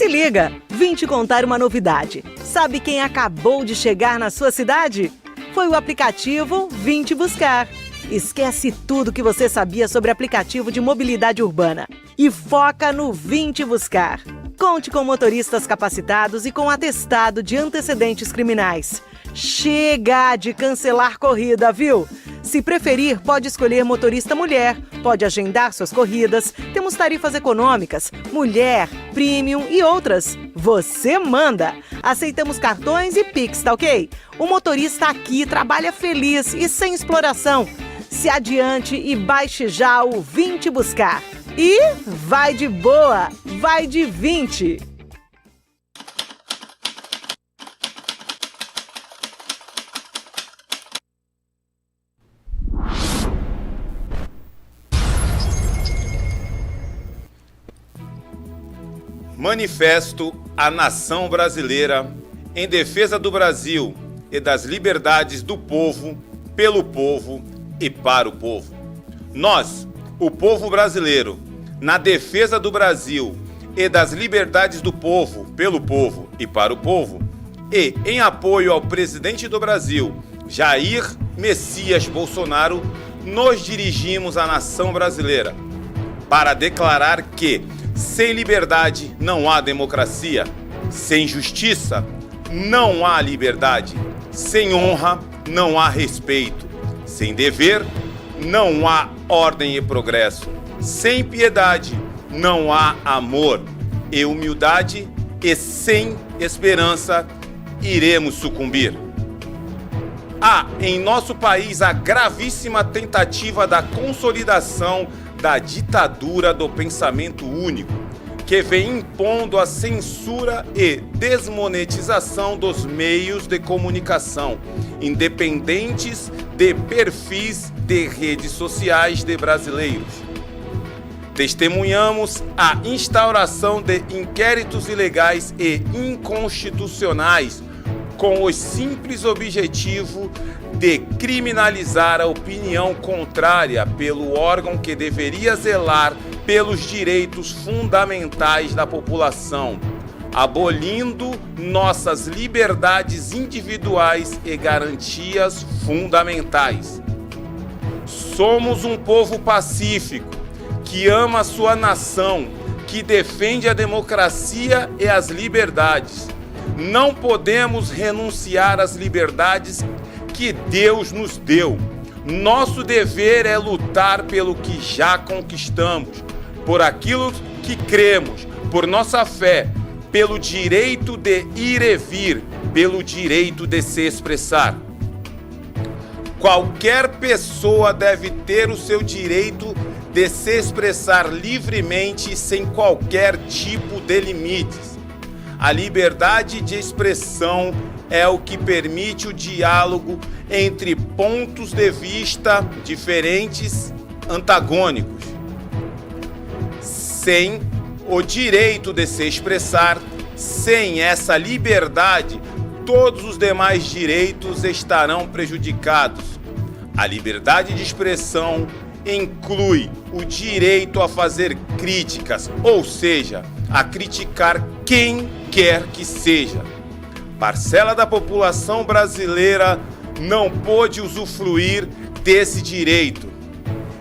Se liga, vim te contar uma novidade. Sabe quem acabou de chegar na sua cidade? Foi o aplicativo Vim Te Buscar. Esquece tudo que você sabia sobre aplicativo de mobilidade urbana e foca no Vim Te Buscar. Conte com motoristas capacitados e com atestado de antecedentes criminais. Chega de cancelar corrida, viu? Se preferir, pode escolher motorista mulher, pode agendar suas corridas, temos tarifas econômicas, mulher, premium e outras. Você manda! Aceitamos cartões e Pix, tá ok? O motorista aqui trabalha feliz e sem exploração. Se adiante e baixe já o Vim Te Buscar. E vai de boa, vai de 20! Manifesto à nação brasileira em defesa do Brasil e das liberdades do povo, pelo povo e para o povo. Nós, o povo brasileiro, na defesa do Brasil e das liberdades do povo, pelo povo e para o povo, e em apoio ao presidente do Brasil, Jair Messias Bolsonaro, nos dirigimos à nação brasileira para declarar que sem liberdade não há democracia, sem justiça não há liberdade, sem honra não há respeito, sem dever não há ordem e progresso, sem piedade não há amor e humildade, e sem esperança iremos sucumbir. Há em nosso país a gravíssima tentativa da consolidação da ditadura do pensamento único, que vem impondo a censura e desmonetização dos meios de comunicação, independentes de perfis de redes sociais de brasileiros. Testemunhamos a instauração de inquéritos ilegais e inconstitucionais com o simples objetivo de criminalizar a opinião contrária pelo órgão que deveria zelar pelos direitos fundamentais da população, abolindo nossas liberdades individuais e garantias fundamentais. Somos um povo pacífico, que ama a sua nação, que defende a democracia e as liberdades. Não podemos renunciar às liberdades que Deus nos deu. Nosso dever é lutar pelo que já conquistamos, por aquilo que cremos, por nossa fé, pelo direito de ir e vir, pelo direito de se expressar. Qualquer pessoa deve ter o seu direito de se expressar livremente sem qualquer tipo de limites. A liberdade de expressão é o que permite o diálogo entre pontos de vista diferentes, antagônicos. Sem o direito de se expressar, sem essa liberdade, todos os demais direitos estarão prejudicados. A liberdade de expressão inclui o direito a fazer críticas, ou seja, a criticar quem quer que seja. Parcela da população brasileira não pôde usufruir desse direito.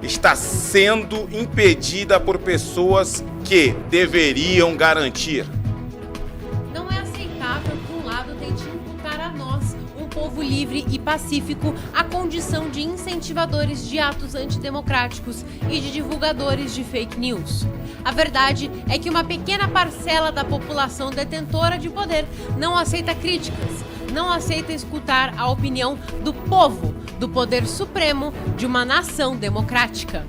Está sendo impedida por pessoas que deveriam garantir. Não é aceitável que um lado tente imputar a nós, um povo livre e pacífico, a condição de incentivadores de atos antidemocráticos e de divulgadores de fake news. A verdade é que uma pequena parcela da população detentora de poder não aceita críticas, não aceita escutar a opinião do povo, do poder supremo de uma nação democrática.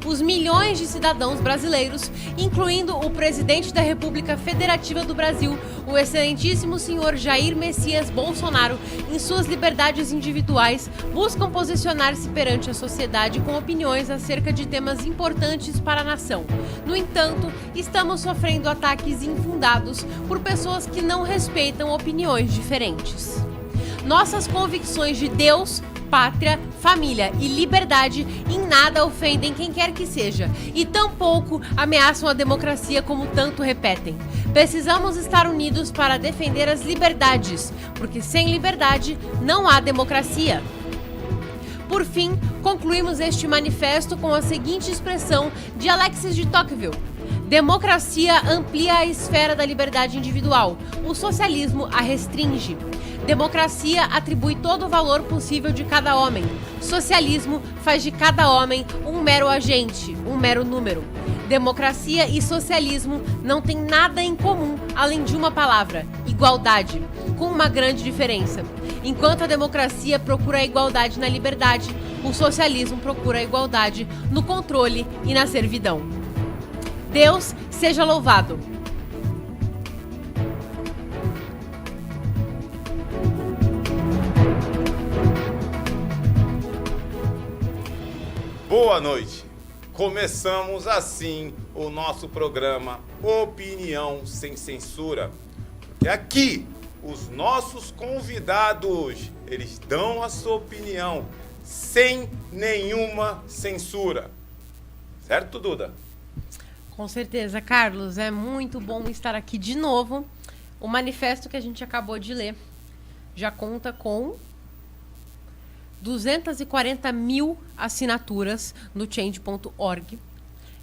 Os milhões de cidadãos brasileiros, incluindo o presidente da República Federativa do Brasil, o excelentíssimo senhor Jair Messias Bolsonaro, em suas liberdades individuais, buscam posicionar-se perante a sociedade com opiniões acerca de temas importantes para a nação. No entanto, estamos sofrendo ataques infundados por pessoas que não respeitam opiniões diferentes. Nossas convicções de Deus, pátria, família e liberdade em nada ofendem quem quer que seja, e tampouco ameaçam a democracia como tanto repetem. Precisamos estar unidos para defender as liberdades, porque sem liberdade não há democracia. Por fim, concluímos este manifesto com a seguinte expressão de Alexis de Tocqueville: democracia amplia a esfera da liberdade individual, o socialismo a restringe. Democracia atribui todo o valor possível de cada homem. Socialismo faz de cada homem um mero agente, um mero número. Democracia e socialismo não têm nada em comum além de uma palavra: igualdade, com uma grande diferença. Enquanto a democracia procura a igualdade na liberdade, o socialismo procura a igualdade no controle e na servidão. Deus seja louvado! Boa noite. Começamos assim o nosso programa Opinião Sem Censura. Porque aqui os nossos convidados, eles dão a sua opinião sem nenhuma censura. Certo, Duda? Com certeza, Carlos. É muito bom estar aqui de novo. O manifesto que a gente acabou de ler já conta com 240 mil assinaturas no change.org.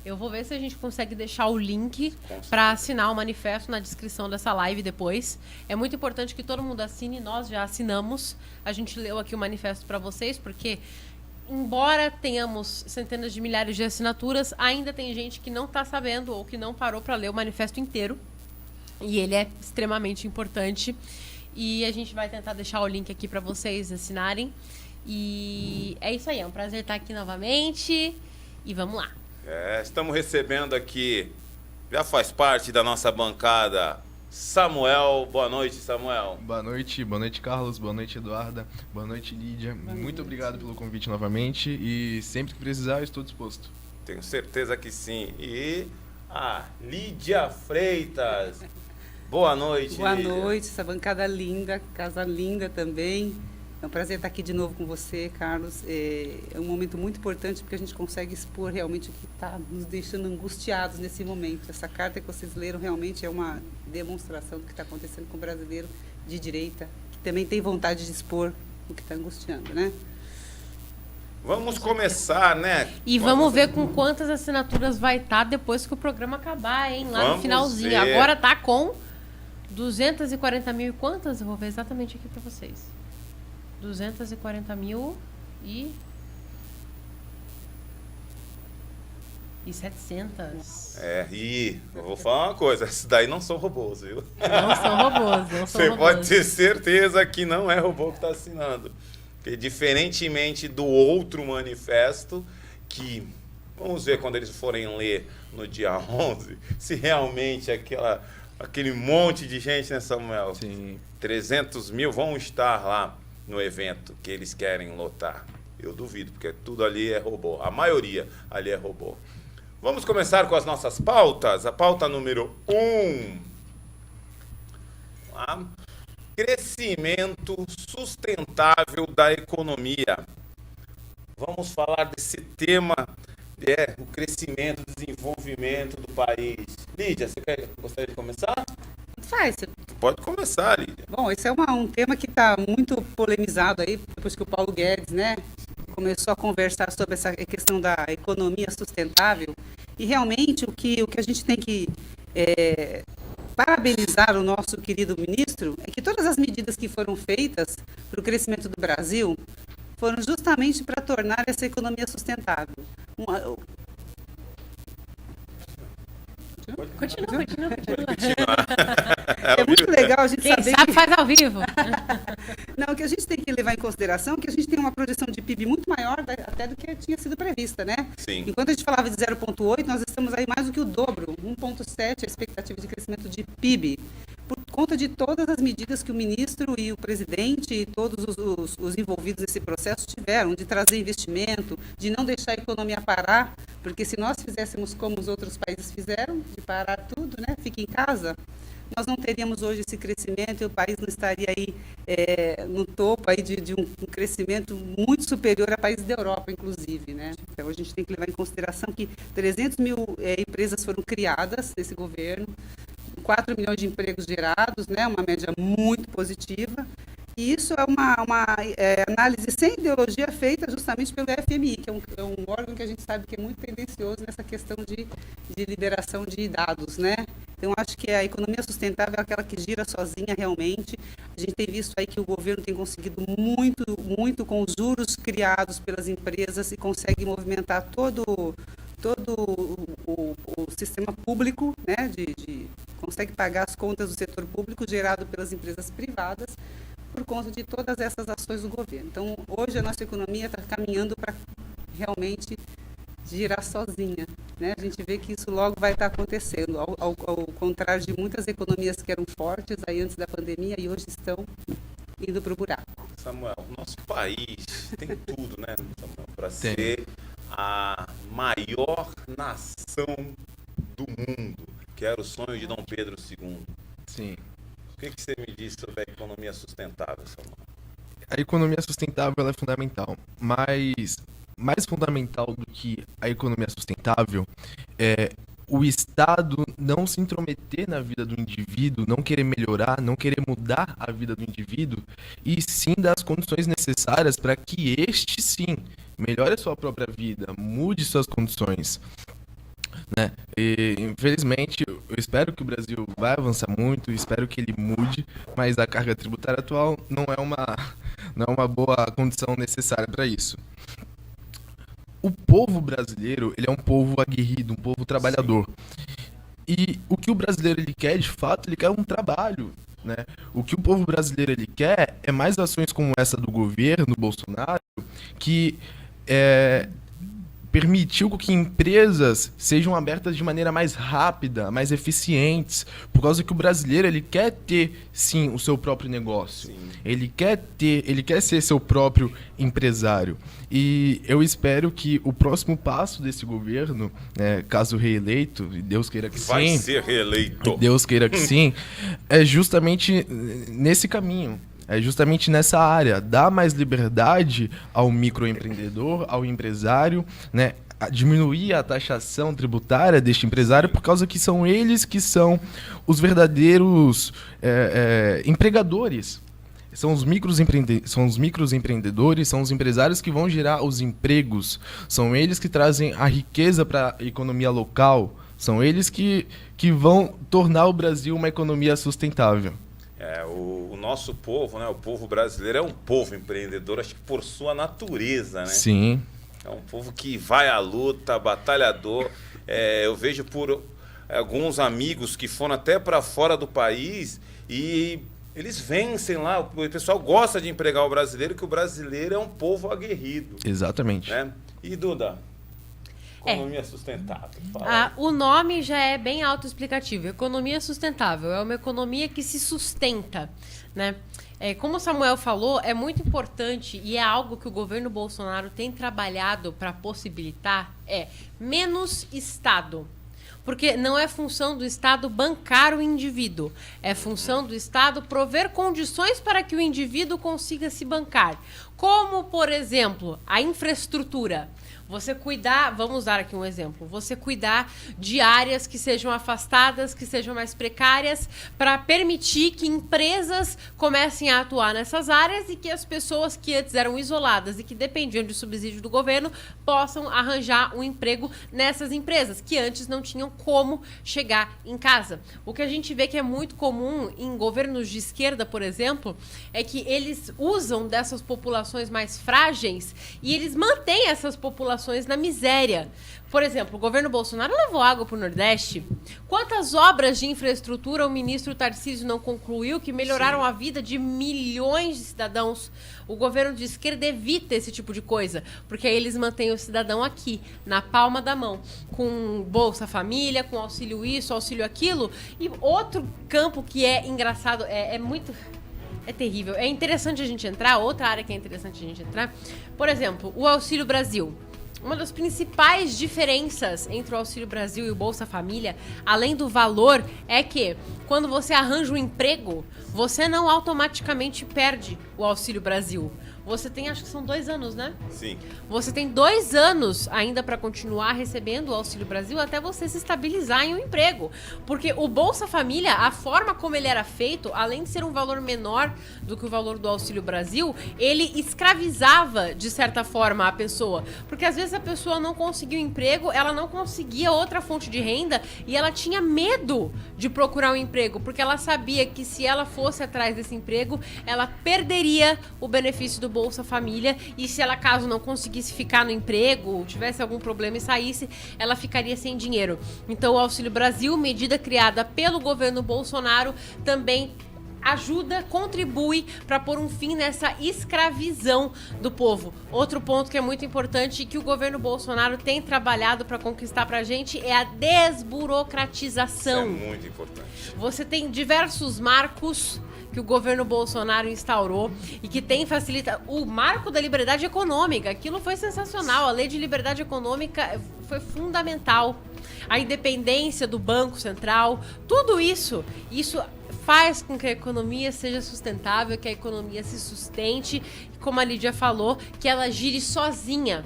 Eu vou ver se a gente consegue deixar o link para assinar o manifesto na descrição dessa live depois. É muito importante que todo mundo assine, nós já assinamos. A gente leu aqui o manifesto para vocês, porque embora tenhamos centenas de milhares de assinaturas, ainda tem gente que não está sabendo ou que não parou para ler o manifesto inteiro. E ele é extremamente importante. E a gente vai tentar deixar o link aqui para vocês assinarem. E é isso aí, é um prazer estar aqui novamente. E vamos lá. Estamos recebendo aqui, já faz parte da nossa bancada, Samuel. Boa noite, Samuel. Boa noite, Carlos. Boa noite, Eduarda. Boa noite, Lídia. Muito obrigado pelo convite novamente e sempre que precisar eu estou disposto. Tenho certeza que sim. E a Lídia Freitas. Boa noite, Boa Lídia. noite, essa bancada linda, casa linda também. É um prazer estar aqui de novo com você, Carlos. É um momento muito importante porque a gente consegue expor realmente o que está nos deixando angustiados nesse momento. Essa carta que vocês leram realmente é uma demonstração do que está acontecendo com o brasileiro de direita, que também tem vontade de expor o que está angustiando, né? Vamos começar, né? E vamos ver com quantas assinaturas vai estar depois que o programa acabar, hein? Lá Vamos no finalzinho. ver. Agora tá com 240 mil e quantas? Eu vou ver exatamente aqui para vocês. 240 mil e 700. E eu vou falar uma coisa, esses daí não são robôs, viu? Não são robôs, não são Você robôs. pode ter certeza que não é robô que está assinando. Porque diferentemente do outro manifesto, que vamos ver quando eles forem ler no dia 11, se realmente aquele monte de gente, né, Samuel? Sim. 300 mil vão estar lá no evento que eles querem lotar. Eu duvido, porque tudo ali é robô. A maioria ali é robô. Vamos começar com as nossas pautas. A pauta número 1. Crescimento sustentável da economia. Vamos falar desse tema, o crescimento, o desenvolvimento do país. Lídia, você gostaria de começar? Faz. Pode começar, Lídia. Bom, esse é um tema que está muito polemizado aí, depois que o Paulo Guedes, né, começou a conversar sobre essa questão da economia sustentável. E realmente o que a gente tem que parabenizar o nosso querido ministro é que todas as medidas que foram feitas para o crescimento do Brasil foram justamente para tornar essa economia sustentável. Continua. É muito legal a gente Quem saber sabe faz ao vivo. Não, o que a gente tem que levar em consideração é que a gente tem uma projeção de PIB muito maior até do que tinha sido prevista, né? Sim. Enquanto a gente falava de 0,8, nós estamos aí mais do que o dobro, 1,7 a expectativa de crescimento de PIB, por conta de todas as medidas que o ministro e o presidente e todos os envolvidos nesse processo tiveram, de trazer investimento, de não deixar a economia parar, porque se nós fizéssemos como os outros países fizeram, de parar tudo, né? Fique em casa, nós não teríamos hoje esse crescimento e o país não estaria aí no topo aí de um crescimento muito superior a países da Europa, inclusive, né? Então, a gente tem que levar em consideração que 300 mil empresas foram criadas nesse governo, 4 milhões de empregos gerados, né? Uma média muito positiva. E isso é uma análise sem ideologia feita justamente pelo FMI, que é um órgão que a gente sabe que é muito tendencioso nessa questão de liberação de dados, né? Então, acho que a economia sustentável é aquela que gira sozinha realmente. A gente tem visto aí que o governo tem conseguido muito com os juros criados pelas empresas e consegue movimentar todo o sistema público, né? Consegue pagar as contas do setor público gerado pelas empresas privadas, por conta de todas essas ações do governo. Então, hoje a nossa economia está caminhando para realmente girar sozinha, né? A gente vê que isso logo vai estar acontecendo, ao contrário de muitas economias que eram fortes aí antes da pandemia e hoje estão indo para o buraco. Samuel, o nosso país tem tudo, né, Samuel, para ser a maior nação do mundo, que era o sonho de Dom Pedro II. Sim. O que você me diz sobre a economia sustentável, Samuel? A economia sustentável ela é fundamental, mas mais fundamental do que a economia sustentável é o Estado não se intrometer na vida do indivíduo, não querer melhorar, não querer mudar a vida do indivíduo, e sim dar as condições necessárias para que este, sim, melhore a sua própria vida, mude suas condições. Né? E, infelizmente, eu espero que o Brasil vai avançar muito, espero que ele mude, mas a carga tributária atual não é uma boa condição necessária para isso. O povo brasileiro, ele é um povo aguerrido, um povo trabalhador. E o que o brasileiro ele quer, de fato, ele quer um trabalho, né? O que o povo brasileiro ele quer é mais ações como essa do governo Bolsonaro, que permitiu que empresas sejam abertas de maneira mais rápida, mais eficientes, por causa que o brasileiro ele quer ter, sim, o seu próprio negócio. Sim. Ele quer ser seu próprio empresário. E eu espero que o próximo passo desse governo, caso reeleito, e Deus queira que sim... Vai ser reeleito. Deus queira que sim, é justamente nesse caminho. É justamente nessa área, dar mais liberdade ao microempreendedor, ao empresário, né? Diminuir a taxação tributária deste empresário, por causa que são eles que são os verdadeiros empregadores. São os microempreendedores, são os empresários que vão gerar os empregos, são eles que trazem a riqueza para a economia local, são eles que vão tornar o Brasil uma economia sustentável. O nosso povo, né, o povo brasileiro é um povo empreendedor, acho que por sua natureza, né? Sim. É um povo que vai à luta, batalhador. Eu vejo por alguns amigos que foram até para fora do país e eles vencem lá. O pessoal gosta de empregar o brasileiro, que o brasileiro é um povo aguerrido. Exatamente. Né? E, Duda? Economia sustentável. O nome já é bem autoexplicativo. Economia sustentável é uma economia que se sustenta, né? Como o Samuel falou, é muito importante e é algo que o governo Bolsonaro tem trabalhado para possibilitar, menos Estado. Porque não é função do Estado bancar o indivíduo, é função do Estado prover condições para que o indivíduo consiga se bancar. Como, por exemplo, a infraestrutura. Você cuidar, vamos dar aqui um exemplo, você cuidar de áreas que sejam afastadas, que sejam mais precárias, para permitir que empresas comecem a atuar nessas áreas e que as pessoas que antes eram isoladas e que dependiam de subsídio do governo possam arranjar um emprego nessas empresas, que antes não tinham como chegar em casa. O que a gente vê que é muito comum em governos de esquerda, por exemplo, é que eles usam dessas populações mais frágeis e eles mantêm essas populações na miséria. Por exemplo, o governo Bolsonaro levou água para o Nordeste. Quantas obras de infraestrutura o ministro Tarcísio não concluiu que melhoraram a vida de milhões de cidadãos? O governo de esquerda evita esse tipo de coisa, porque aí eles mantêm o cidadão aqui, na palma da mão, com Bolsa Família, com auxílio isso, auxílio aquilo. E outro campo que é engraçado, é terrível. É interessante a gente entrar, outra área que é interessante a gente entrar, por exemplo, o Auxílio Brasil. Uma das principais diferenças entre o Auxílio Brasil e o Bolsa Família, além do valor, é que quando você arranja um emprego, você não automaticamente perde o Auxílio Brasil. Você tem, acho que são 2 anos, né? Sim. Você tem 2 anos ainda para continuar recebendo o Auxílio Brasil até você se estabilizar em um emprego. Porque o Bolsa Família, a forma como ele era feito, além de ser um valor menor do que o valor do Auxílio Brasil, ele escravizava, de certa forma, a pessoa. Porque às vezes a pessoa não conseguiu emprego, ela não conseguia outra fonte de renda e ela tinha medo de procurar um emprego, porque ela sabia que se ela fosse atrás desse emprego, ela perderia o benefício do Bolsa Família, e se ela, caso não conseguisse ficar no emprego, tivesse algum problema e saísse, ela ficaria sem dinheiro. Então o Auxílio Brasil, medida criada pelo governo Bolsonaro, também ajuda, contribui para pôr um fim nessa escravização do povo. Outro ponto que é muito importante e que o governo Bolsonaro tem trabalhado para conquistar para a gente é a desburocratização. Isso é muito importante. Você tem diversos marcos que o governo Bolsonaro instaurou e que tem facilitado. O marco da liberdade econômica, aquilo foi sensacional. A lei de liberdade econômica foi fundamental. A independência do Banco Central, tudo isso faz com que a economia seja sustentável, que a economia se sustente, como a Lídia falou, que ela gire sozinha.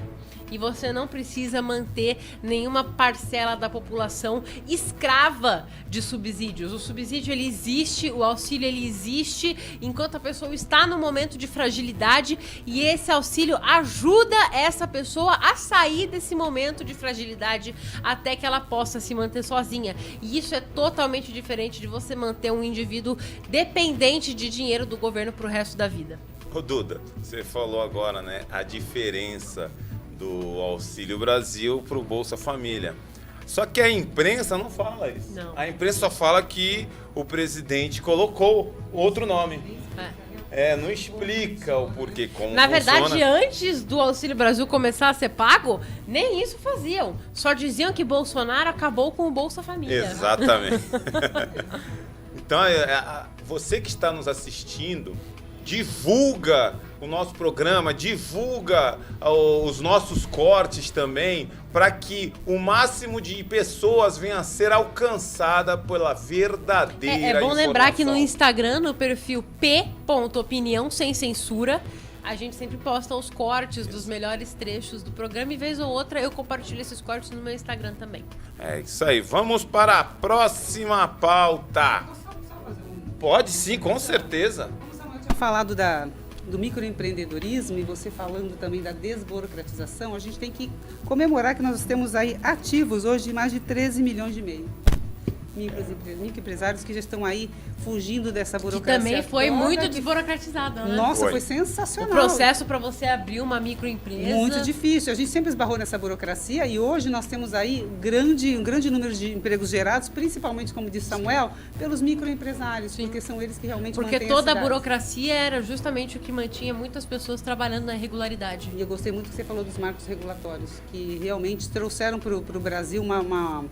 E você não precisa manter nenhuma parcela da população escrava de subsídios. O subsídio, ele existe, o auxílio, ele existe enquanto a pessoa está no momento de fragilidade, e esse auxílio ajuda essa pessoa a sair desse momento de fragilidade até que ela possa se manter sozinha. E isso é totalmente diferente de você manter um indivíduo dependente de dinheiro do governo pro resto da vida. Ô Duda, você falou agora, né, a diferença do Auxílio Brasil para o Bolsa Família. Só que a imprensa não fala isso. Não. A imprensa só fala que o presidente colocou outro nome. Não explica o porquê, como Na funciona. verdade, antes do Auxílio Brasil começar a ser pago, nem isso faziam. Só diziam que Bolsonaro acabou com o Bolsa Família. Exatamente. Então, você que está nos assistindo, divulga o nosso programa, divulga os nossos cortes também, para que o máximo de pessoas venha a ser alcançada pela verdadeira É bom informação. lembrar que no Instagram, no perfil p.opinião sem censura, a gente sempre posta os cortes dos melhores trechos do programa, e vez ou outra eu compartilho esses cortes no meu Instagram também. É isso aí. Vamos para a próxima pauta. Pode sim, com certeza. Eu tinha falado do microempreendedorismo, e você falando também da desburocratização. A gente tem que comemorar que nós temos aí ativos hoje mais de 13 milhões e meio. Microempresários que já estão aí fugindo dessa Que burocracia. também foi toda muito que- desburocratizado, né? Nossa, foi O sensacional. processo para você abrir uma microempresa. Muito difícil. A gente sempre esbarrou nessa burocracia, e hoje nós temos aí um grande número de empregos gerados, principalmente, como disse Samuel, pelos microempresários, porque são eles que realmente Porque mantêm toda a cidade. burocracia era justamente o que mantinha muitas pessoas trabalhando na irregularidade. E eu gostei muito que você falou dos marcos regulatórios, que realmente trouxeram para o Brasil uma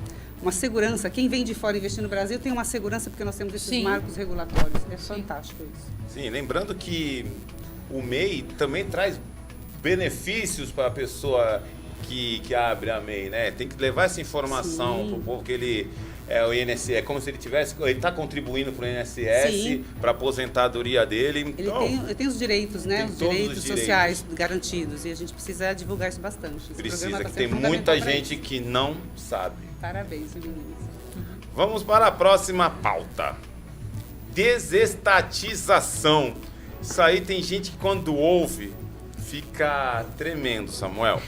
segurança. Quem vem de fora investir no Brasil tem uma segurança, porque nós temos esses Sim. marcos regulatórios. É fantástico isso. Sim, lembrando que o MEI também traz benefícios para a pessoa que abre a MEI, né? Tem que levar essa informação Sim. para o povo, que ele o INSS, é como se ele está contribuindo para o INSS, Sim. para a aposentadoria dele. Ele Então, tem os direitos, né? tem Os todos direitos os direitos. sociais garantidos, e a gente precisa divulgar isso bastante. Esse precisa, programa que tá tem sendo muita fundamental pra gente isso. que não sabe. Parabéns, meninas. Vamos para a próxima pauta. Desestatização. Isso aí tem gente que quando ouve fica tremendo, Samuel.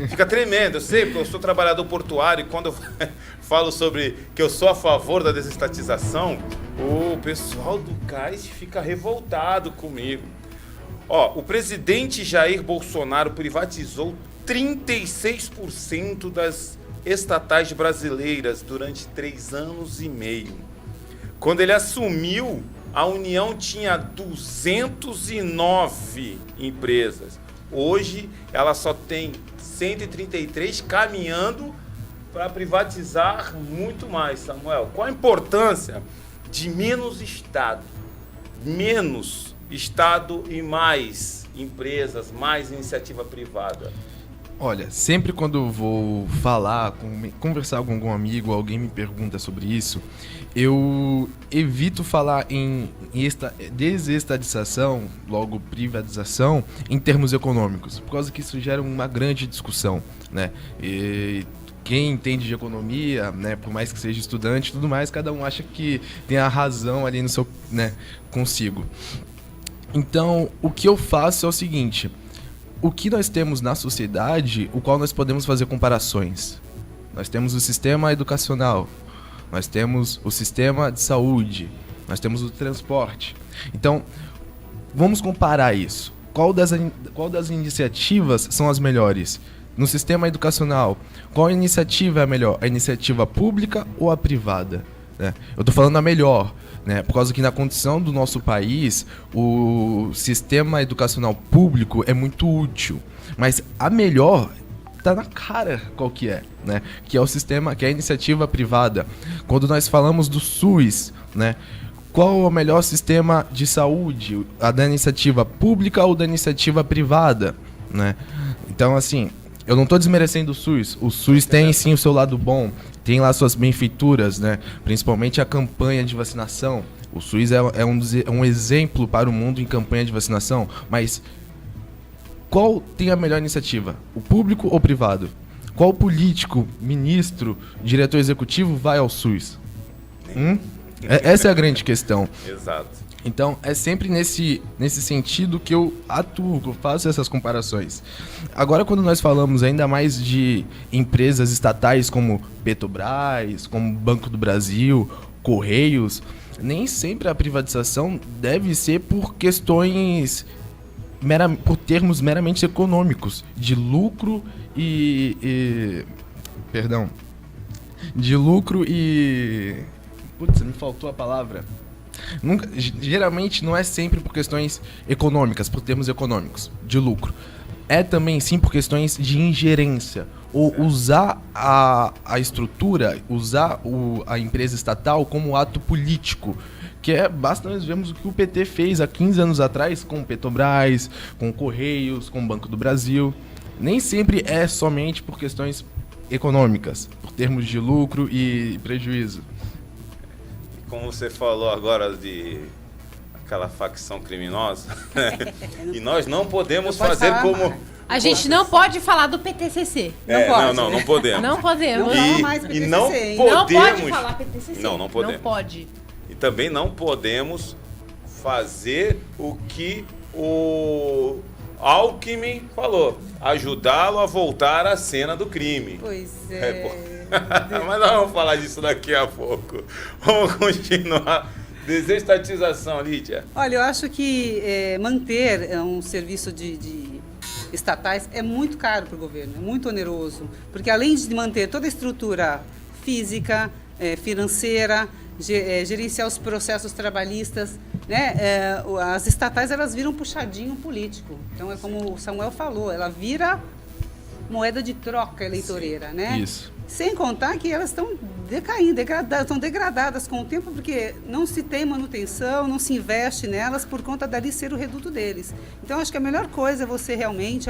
Fica tremendo. Eu sei, porque eu sou trabalhador portuário, e quando eu falo sobre que eu sou a favor da desestatização, o pessoal do cais fica revoltado comigo. Ó, o presidente Jair Bolsonaro privatizou 36% das estatais brasileiras durante 3 anos e meio. Quando ele assumiu, a União tinha 209 empresas. Hoje, ela só tem 133, caminhando para privatizar muito mais, Samuel. Qual a importância de menos Estado? Menos Estado e mais empresas, mais iniciativa privada. Olha, sempre quando eu vou conversar com algum amigo, alguém me pergunta sobre isso, eu evito falar em desestatização, logo privatização, em termos econômicos, por causa que isso gera uma grande discussão, né? E quem entende de economia, né, por mais que seja estudante e tudo mais, cada um acha que tem a razão ali no seu, né, consigo. Então, o que eu faço é o seguinte: o que nós temos na sociedade, o qual nós podemos fazer comparações. Nós temos o sistema educacional, nós temos o sistema de saúde, nós temos o transporte. Então, vamos comparar isso. Qual das iniciativas são as melhores? No sistema educacional, qual iniciativa é a melhor? A iniciativa pública ou a privada? Né? Eu estou falando a melhor, né? Por causa que na condição do nosso país, o sistema educacional público é muito útil. Mas a melhor tá na cara qual que é, né? Que é o sistema, que é a iniciativa privada. Quando nós falamos do SUS, né? Qual é o melhor sistema de saúde? A da iniciativa pública ou da iniciativa privada, né? Então, assim, eu não estou desmerecendo o SUS. O SUS tem sim o seu lado bom, tem lá suas benfeituras, né? Principalmente a campanha de vacinação. O SUS é um exemplo para o mundo em campanha de vacinação. Mas qual tem a melhor iniciativa? O público ou o privado? Qual político, ministro, diretor executivo vai ao SUS? Essa é a grande questão. Exato. Então, é sempre nesse sentido que eu atuo, que eu faço essas comparações. Agora, quando nós falamos ainda mais de empresas estatais como Petrobras, como Banco do Brasil, Correios, nem sempre a privatização deve ser por questões, por termos meramente econômicos, de lucro Putz, me faltou a palavra. Geralmente não é sempre por questões econômicas, por termos econômicos, de lucro. É também sim por questões de ingerência, ou usar a estrutura, usar a empresa estatal como ato político. Basta nós vermos o que o PT fez há 15 anos atrás com Petrobras, com Correios, com o Banco do Brasil. Nem sempre é somente por questões econômicas, por termos de lucro e prejuízo. Como você falou agora de aquela facção criminosa, e nós não podemos fazer como... A gente não pode falar do PTCC. Não podemos. Não podemos. Não fala mais PTCC, e não hein? podemos... Não pode falar PTCC. Não podemos. Não pode. E também não podemos fazer o que o Alckmin falou, ajudá-lo a voltar à cena do crime. Pois é. Mas nós vamos falar disso daqui a pouco. Vamos continuar. Desestatização, Lídia. Olha, eu acho que manter um serviço de estatais é muito caro para o governo, é muito oneroso, porque além de manter toda a estrutura física, financeira, gerenciar os processos trabalhistas, né? As estatais elas viram puxadinho político. Então é como o Samuel falou, ela vira moeda de troca eleitoreira, né? Isso. Sem contar que elas estão decaindo, estão degradadas com o tempo, porque não se tem manutenção, não se investe nelas por conta dali ser o reduto deles. Então, acho que a melhor coisa é você realmente...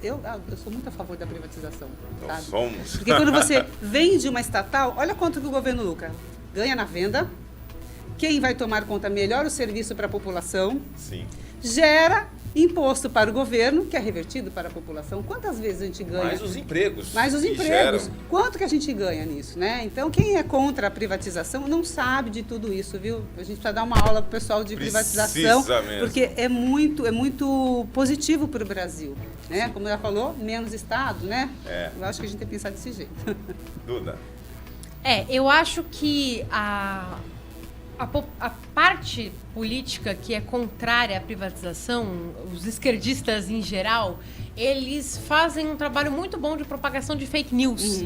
eu sou muito a favor da privatização. Nós sabe? somos. Porque quando você vende uma estatal, olha quanto que o governo lucra. Ganha na venda, quem vai tomar conta melhor o serviço para a população, Sim. gera imposto para o governo, que é revertido para a população. Quantas vezes a gente ganha? Mais os empregos. Mais os que empregos. geram. Quanto que a gente ganha nisso, né? Então, quem é contra a privatização não sabe de tudo isso, viu? A gente precisa dar uma aula para o pessoal de privatização, mesmo. porque é muito positivo para o Brasil, né? Como ela falou, menos Estado, né? Eu acho que a gente tem que pensar desse jeito. Duda. Eu acho que a parte política que é contrária à privatização, os esquerdistas em geral, eles fazem um trabalho muito bom de propagação de fake news,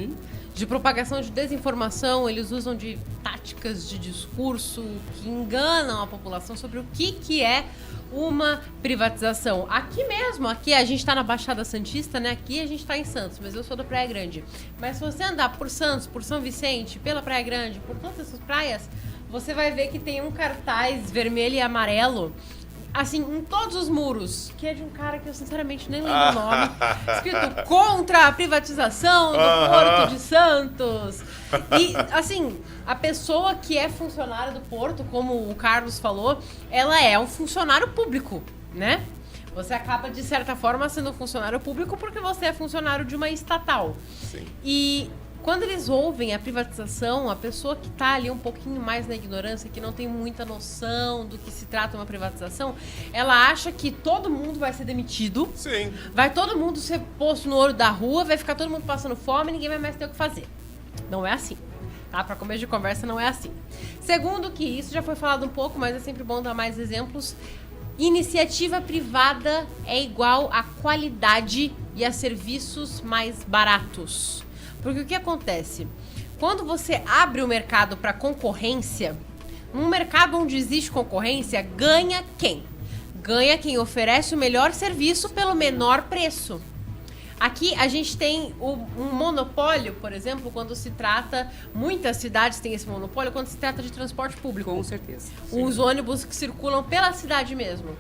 de propagação de desinformação. Eles usam de táticas de discurso que enganam a população sobre o que é uma privatização. Aqui mesmo, aqui a gente está na Baixada Santista, né? Aqui a gente está em Santos, mas eu sou da Praia Grande. Mas se você andar por Santos, por São Vicente, pela Praia Grande, por todas essas praias, você vai ver que tem um cartaz vermelho e amarelo assim, em todos os muros, que é de um cara que eu sinceramente nem lembro o nome, escrito contra a privatização do Porto de Santos. E, assim, a pessoa que é funcionária do Porto, como o Carlos falou, ela é um funcionário público, né? Você acaba, de certa forma, sendo um funcionário público porque você é funcionário de uma estatal. Sim. E quando eles ouvem a privatização, a pessoa que está ali um pouquinho mais na ignorância, que não tem muita noção do que se trata uma privatização, ela acha que todo mundo vai ser demitido, Sim. vai todo mundo ser posto no olho da rua, vai ficar todo mundo passando fome e ninguém vai mais ter o que fazer. Não é assim. Tá? Para começo de conversa, não é assim. Segundo que isso já foi falado um pouco, mas é sempre bom dar mais exemplos. Iniciativa privada é igual a qualidade e a serviços mais baratos. Porque o que acontece? Quando você abre o mercado para concorrência, num mercado onde existe concorrência, ganha quem? Ganha quem oferece o melhor serviço pelo menor preço. Aqui a gente tem um monopólio, por exemplo, quando se trata... Muitas cidades têm esse monopólio quando se trata de transporte público. Com certeza. Os ônibus que circulam pela cidade mesmo.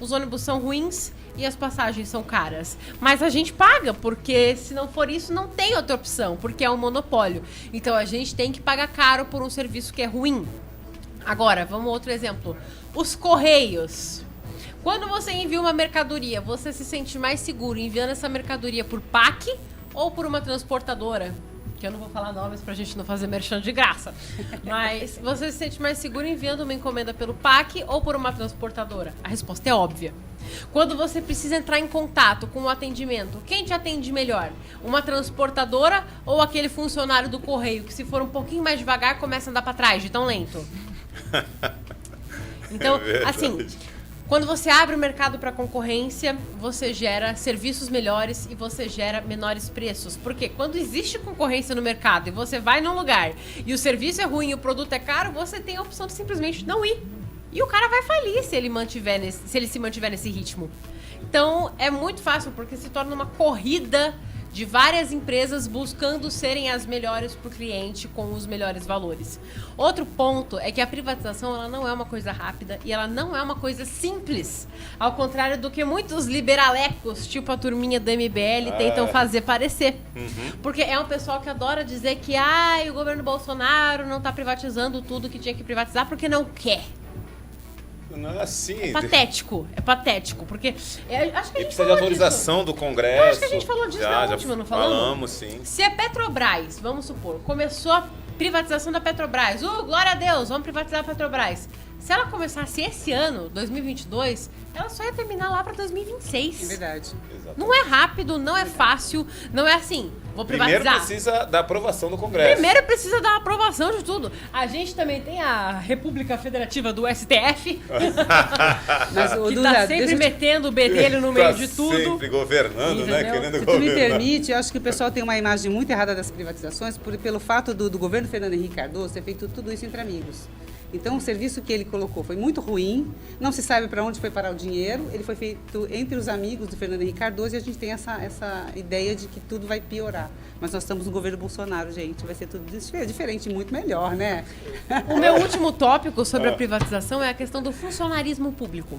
Os ônibus são ruins e as passagens são caras. Mas a gente paga, porque se não for isso, não tem outra opção, porque é um monopólio. Então a gente tem que pagar caro por um serviço que é ruim. Agora, vamos a outro exemplo. Os Correios. Quando você envia uma mercadoria, você se sente mais seguro enviando essa mercadoria por PAC ou por uma transportadora? Que eu não vou falar nomes pra gente não fazer merchan de graça. Mas você se sente mais seguro enviando uma encomenda pelo PAC ou por uma transportadora? A resposta é óbvia. Quando você precisa entrar em contato com o atendimento, quem te atende melhor? Uma transportadora ou aquele funcionário do correio que, se for um pouquinho mais devagar, começa a andar pra trás de tão lento? Então, assim... Quando você abre o mercado para concorrência, você gera serviços melhores e você gera menores preços. Porque quando existe concorrência no mercado e você vai num lugar e o serviço é ruim e o produto é caro, você tem a opção de simplesmente não ir. E o cara vai falir se ele se mantiver nesse ritmo. Então, é muito fácil porque se torna uma corrida de várias empresas buscando serem as melhores para o cliente com os melhores valores. Outro ponto é que a privatização ela não é uma coisa rápida e ela não é uma coisa simples. Ao contrário do que muitos liberalecos, tipo a turminha do MBL, tentam fazer parecer. Porque é um pessoal que adora dizer que o governo Bolsonaro não está privatizando tudo que tinha que privatizar porque não quer. Não é assim. É patético, porque acho que a gente precisa de autorização do Congresso. Acho que a gente falou disso na última, não falamos? Falamos, sim. Se a Petrobras, vamos supor, começou a privatização da Petrobras, glória a Deus, vamos privatizar a Petrobras. Se ela começasse esse ano, 2022, ela só ia terminar lá para 2026. É verdade. Exatamente. Não é rápido, não é fácil, não é assim, vou privatizar. Primeiro precisa da aprovação do Congresso. Primeiro precisa da aprovação de tudo. A gente também tem a República Federativa do STF, Mas, que Duda, tá sempre metendo o bedelho no meio de tudo. Sempre governando, né? Entendeu? Querendo Se tu me governar. permite, eu acho que o pessoal tem uma imagem muito errada das privatizações pelo fato do governo Fernando Henrique Cardoso ter feito tudo isso entre amigos. Então, o serviço que ele colocou foi muito ruim, não se sabe para onde foi parar o dinheiro, ele foi feito entre os amigos do Fernando Henrique Cardoso e a gente tem essa ideia de que tudo vai piorar. Mas nós estamos no governo Bolsonaro, gente, vai ser tudo diferente, muito melhor, né? O meu último tópico sobre a privatização é a questão do funcionarismo público.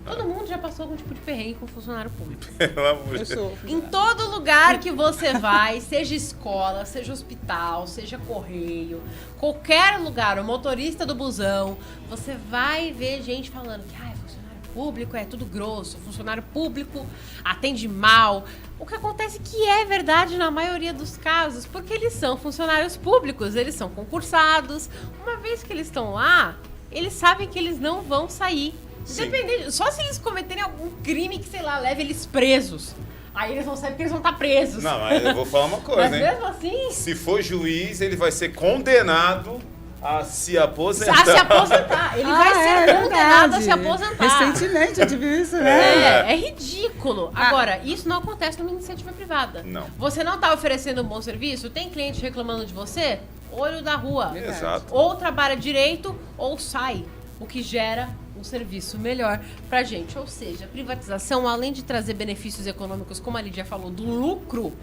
Todo mundo já passou algum tipo de perrengue com funcionário público. Pelo amor de Eu Deus. sou. Em todo lugar que você vai, seja escola, seja hospital, seja correio, qualquer lugar, o motorista do busão, você vai ver gente falando que funcionário público é tudo grosso, funcionário público atende mal. O que acontece é que é verdade na maioria dos casos, porque eles são funcionários públicos, eles são concursados. Uma vez que eles estão lá, eles sabem que eles não vão sair. Independente, só se eles cometerem algum crime que, sei lá, leve eles presos. Aí eles vão saber que eles vão estar presos. Não, mas eu vou falar uma coisa, Mas hein? mesmo assim... Se for juiz, ele vai ser condenado a se aposentar. A se aposentar. Ele vai ser condenado a se aposentar. Recentemente eu tive isso, né? É ridículo. Agora, isso não acontece numa iniciativa privada. Não. Você não está oferecendo um bom serviço? Tem cliente reclamando de você? Olho da rua. Exato. Ou trabalha direito ou sai. O que gera um serviço melhor pra gente. Ou seja, a privatização, além de trazer benefícios econômicos, como a Lídia falou, do lucro,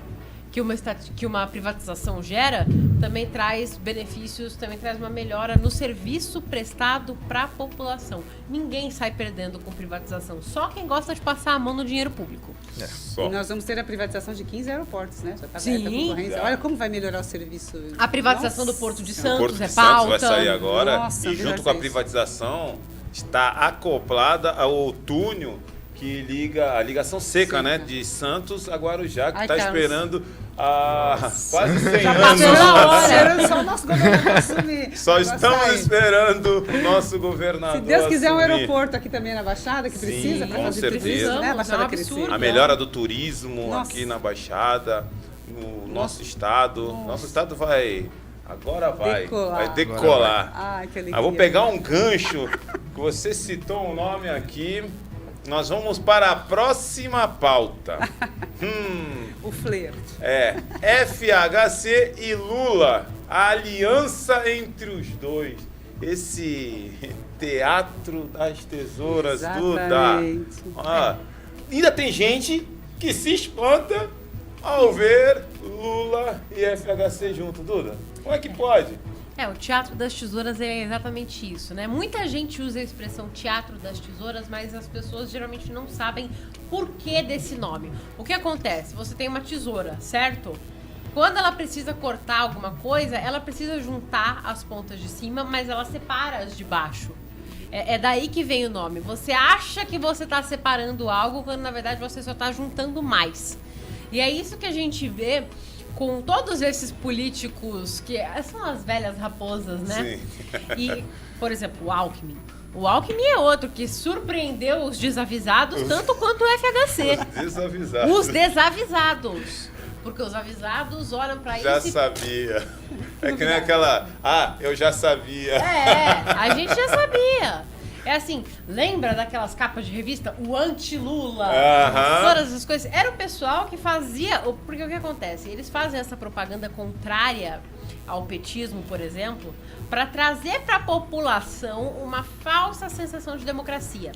que uma privatização gera, também traz benefícios, também traz uma melhora no serviço prestado para a população. Ninguém sai perdendo com privatização, só quem gosta de passar a mão no dinheiro público. E nós vamos ter a privatização de 15 aeroportos, né? Já está aberta a Sim. concorrência. Olha como vai melhorar o serviço. A privatização do Porto de Santos Porto de é Santos pauta. vai sair agora. Nossa, E melhor junto com a isso. privatização está acoplada ao túnel que liga a ligação seca, né? De Santos a Guarujá, que Ai, está Carlos. esperando há quase 100 Já anos. passou a hora. Esperando só o nosso governador assumir. Só Vai estamos sair. esperando o nosso governador Se Deus quiser um assumir. aeroporto aqui também na Baixada, que Sim, precisa para com fazer certeza. turismo, né? A Baixada É um crescer. absurdo. A melhora do turismo Nossa. aqui na Baixada, no nosso estado. Nosso estado vai... Agora vai. Decolar. Vai decolar. Ai, que alegria. Eu vou pegar um gancho que você citou um nome aqui. Nós vamos para a próxima pauta. O flerte. FHC e Lula. A aliança entre os dois. Esse teatro das tesouras, Duda. Exatamente. Ainda tem gente que se espanta ao ver Lula e FHC junto, Duda. Como é que pode? O Teatro das Tesouras é exatamente isso, né? Muita gente usa a expressão Teatro das Tesouras, mas as pessoas geralmente não sabem por que desse nome. O que acontece? Você tem uma tesoura, certo? Quando ela precisa cortar alguma coisa, ela precisa juntar as pontas de cima, mas ela separa as de baixo. É daí que vem o nome. Você acha que você está separando algo, quando na verdade você só está juntando mais. E é isso que a gente vê com todos esses políticos que são as velhas raposas, né? Sim. E, por exemplo, o Alckmin. O Alckmin é outro que surpreendeu os desavisados tanto quanto o FHC. Desavisado. Os desavisados. Porque os avisados olham pra Já isso e... sabia. É que nem aquela... eu já sabia. A gente já sabia. É assim, lembra daquelas capas de revista? O anti-Lula, Aham. todas essas coisas. Era o pessoal que fazia... Porque o que acontece? Eles fazem essa propaganda contrária ao petismo, por exemplo, para trazer para a população uma falsa sensação de democracia.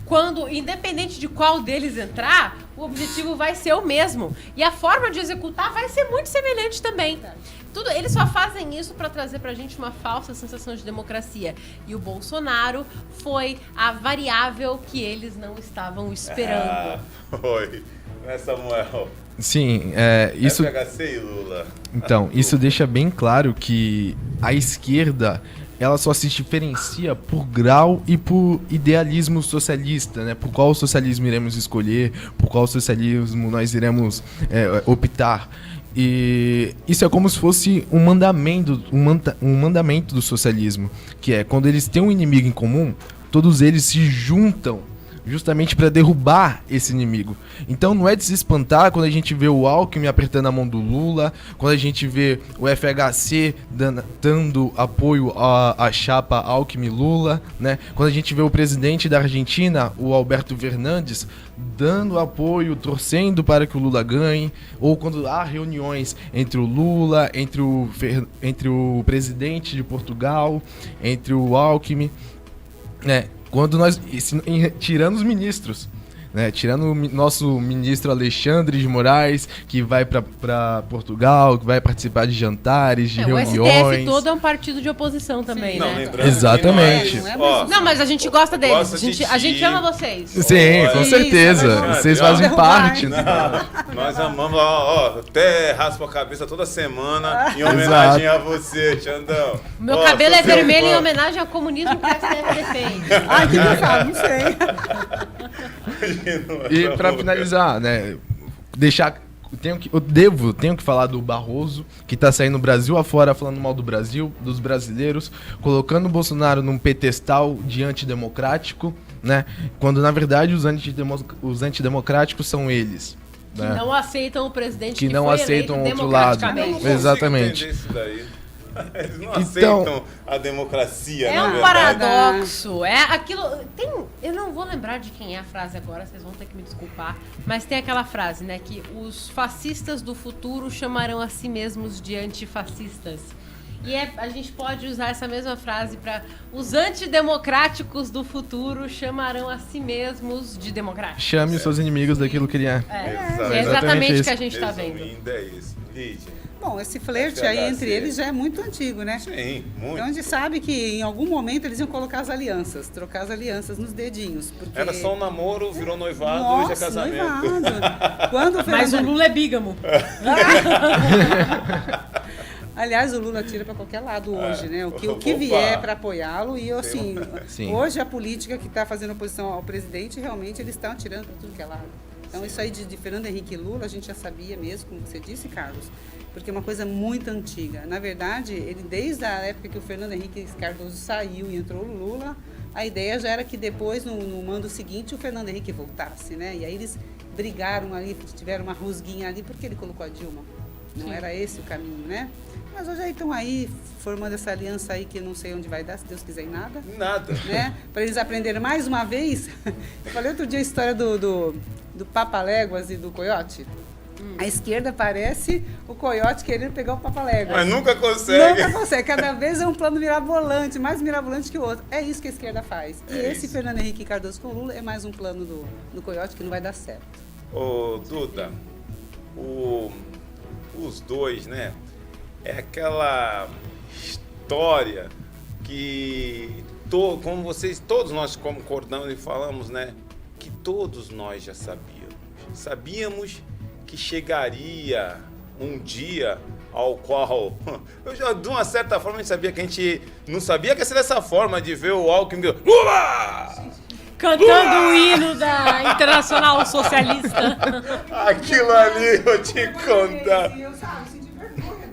Quando, independente de qual deles entrar, o objetivo vai ser o mesmo. E a forma de executar vai ser muito semelhante também. Eles só fazem isso para trazer pra gente uma falsa sensação de democracia. E o Bolsonaro foi a variável que eles não estavam esperando. Oi. Né, Samuel? Sim, isso... FHC e Lula. Então, isso deixa bem claro que a esquerda, ela só se diferencia por grau e por idealismo socialista, né? Por qual socialismo iremos escolher, por qual socialismo nós iremos optar. E isso é como se fosse um mandamento do socialismo, que é quando eles têm um inimigo em comum, todos eles se juntam justamente para derrubar esse inimigo. Então não é de se espantar quando a gente vê o Alckmin apertando a mão do Lula, quando a gente vê o FHC dando apoio à chapa Alckmin-Lula, né? Quando a gente vê o presidente da Argentina, o Alberto Fernandes, dando apoio, torcendo para que o Lula ganhe, ou quando há reuniões entre o Lula, entre o presidente de Portugal, entre o Alckmin, né? Quando nós, tirando os ministros, né? Tirando o nosso ministro Alexandre de Moraes, que vai para Portugal, que vai participar de jantares, de reuniões. O STF todo é um partido de oposição também, Não, né? lembrando Exatamente. que Não nós, Não, mas a gente gosta deles. Gosta de A gente ti. ama vocês. Sim, com Isso, certeza. Alexandre. Vocês Ó, fazem derrubar, parte. hein? nós amamos, até raspa a cabeça toda semana em homenagem a você, Xandão. Meu Ó, cabelo sou é seu vermelho fã. em homenagem ao comunismo que a STF defende. Ai, que engraçado, não sei. E pra finalizar, né, tenho que falar do Barroso, que tá saindo Brasil afora falando mal do Brasil, dos brasileiros, colocando o Bolsonaro num pedestal de antidemocrático, né, quando na verdade os antidemocráticos são eles. Que Né? não aceitam o presidente Que não foi aceitam eleito outro lado. democraticamente. Eu não consigo Exatamente. entender isso daí. Eles não Então- aceitam a democracia, É na um verdade. paradoxo. É aquilo. Eu não vou lembrar de quem é a frase agora, vocês vão ter que me desculpar. Mas tem aquela frase, né? Que os fascistas do futuro chamarão a si mesmos de antifascistas. E a gente pode usar essa mesma frase para os antidemocráticos do futuro chamarão a si mesmos de democráticos. Chame os seus inimigos daquilo que ele é. É exatamente o que a gente está vendo. Resumindo, é isso. Lídia. Bom, esse flerte FHC. aí entre eles já é muito antigo, né? Sim, muito. Então a gente sabe que em algum momento eles iam colocar as alianças, trocar as alianças nos dedinhos. Porque... Era só um namoro, virou noivado, Nossa, hoje é casamento. noivado. Quando o Mas o Fernando... Lula é bígamo. Aliás, o Lula tira para qualquer lado hoje, né? O que Opa. vier para apoiá-lo. E assim, Sim. hoje a política que está fazendo oposição ao presidente, realmente eles estão atirando para tudo que é lado. Então isso aí de Fernando Henrique e Lula, a gente já sabia mesmo, como você disse, Carlos, porque é uma coisa muito antiga. Na verdade, ele desde a época que o Fernando Henrique Cardoso saiu e entrou o Lula, a ideia já era que depois, no mando seguinte, o Fernando Henrique voltasse, né? E aí eles brigaram ali, tiveram uma rusguinha ali, porque ele colocou a Dilma. Não era esse o caminho, né? Mas hoje aí estão aí formando essa aliança aí que eu não sei onde vai dar, se Deus quiser, em nada. Nada. Né? Para eles aprenderem mais uma vez. Eu falei outro dia a história do Papaléguas e do Coiote. A esquerda parece o Coiote querendo pegar o Papaléguas. Mas nunca consegue. Nunca consegue. Cada vez é um plano mirabolante, mais mirabolante que o outro. É isso que a esquerda faz. E esse Fernando Henrique Cardoso com Lula é mais um plano do Coiote que não vai dar certo. Ô, Duda, os dois, né? É aquela história que, como vocês, todos nós concordamos e falamos, né? Que todos nós já sabíamos. Sabíamos que chegaria um dia ao qual, eu já, de uma certa forma, a gente sabia que a gente não sabia que ia ser dessa forma de ver o Alckmin, Lula! Cantando o hino da Internacional Socialista. Aquilo ali, eu te contar.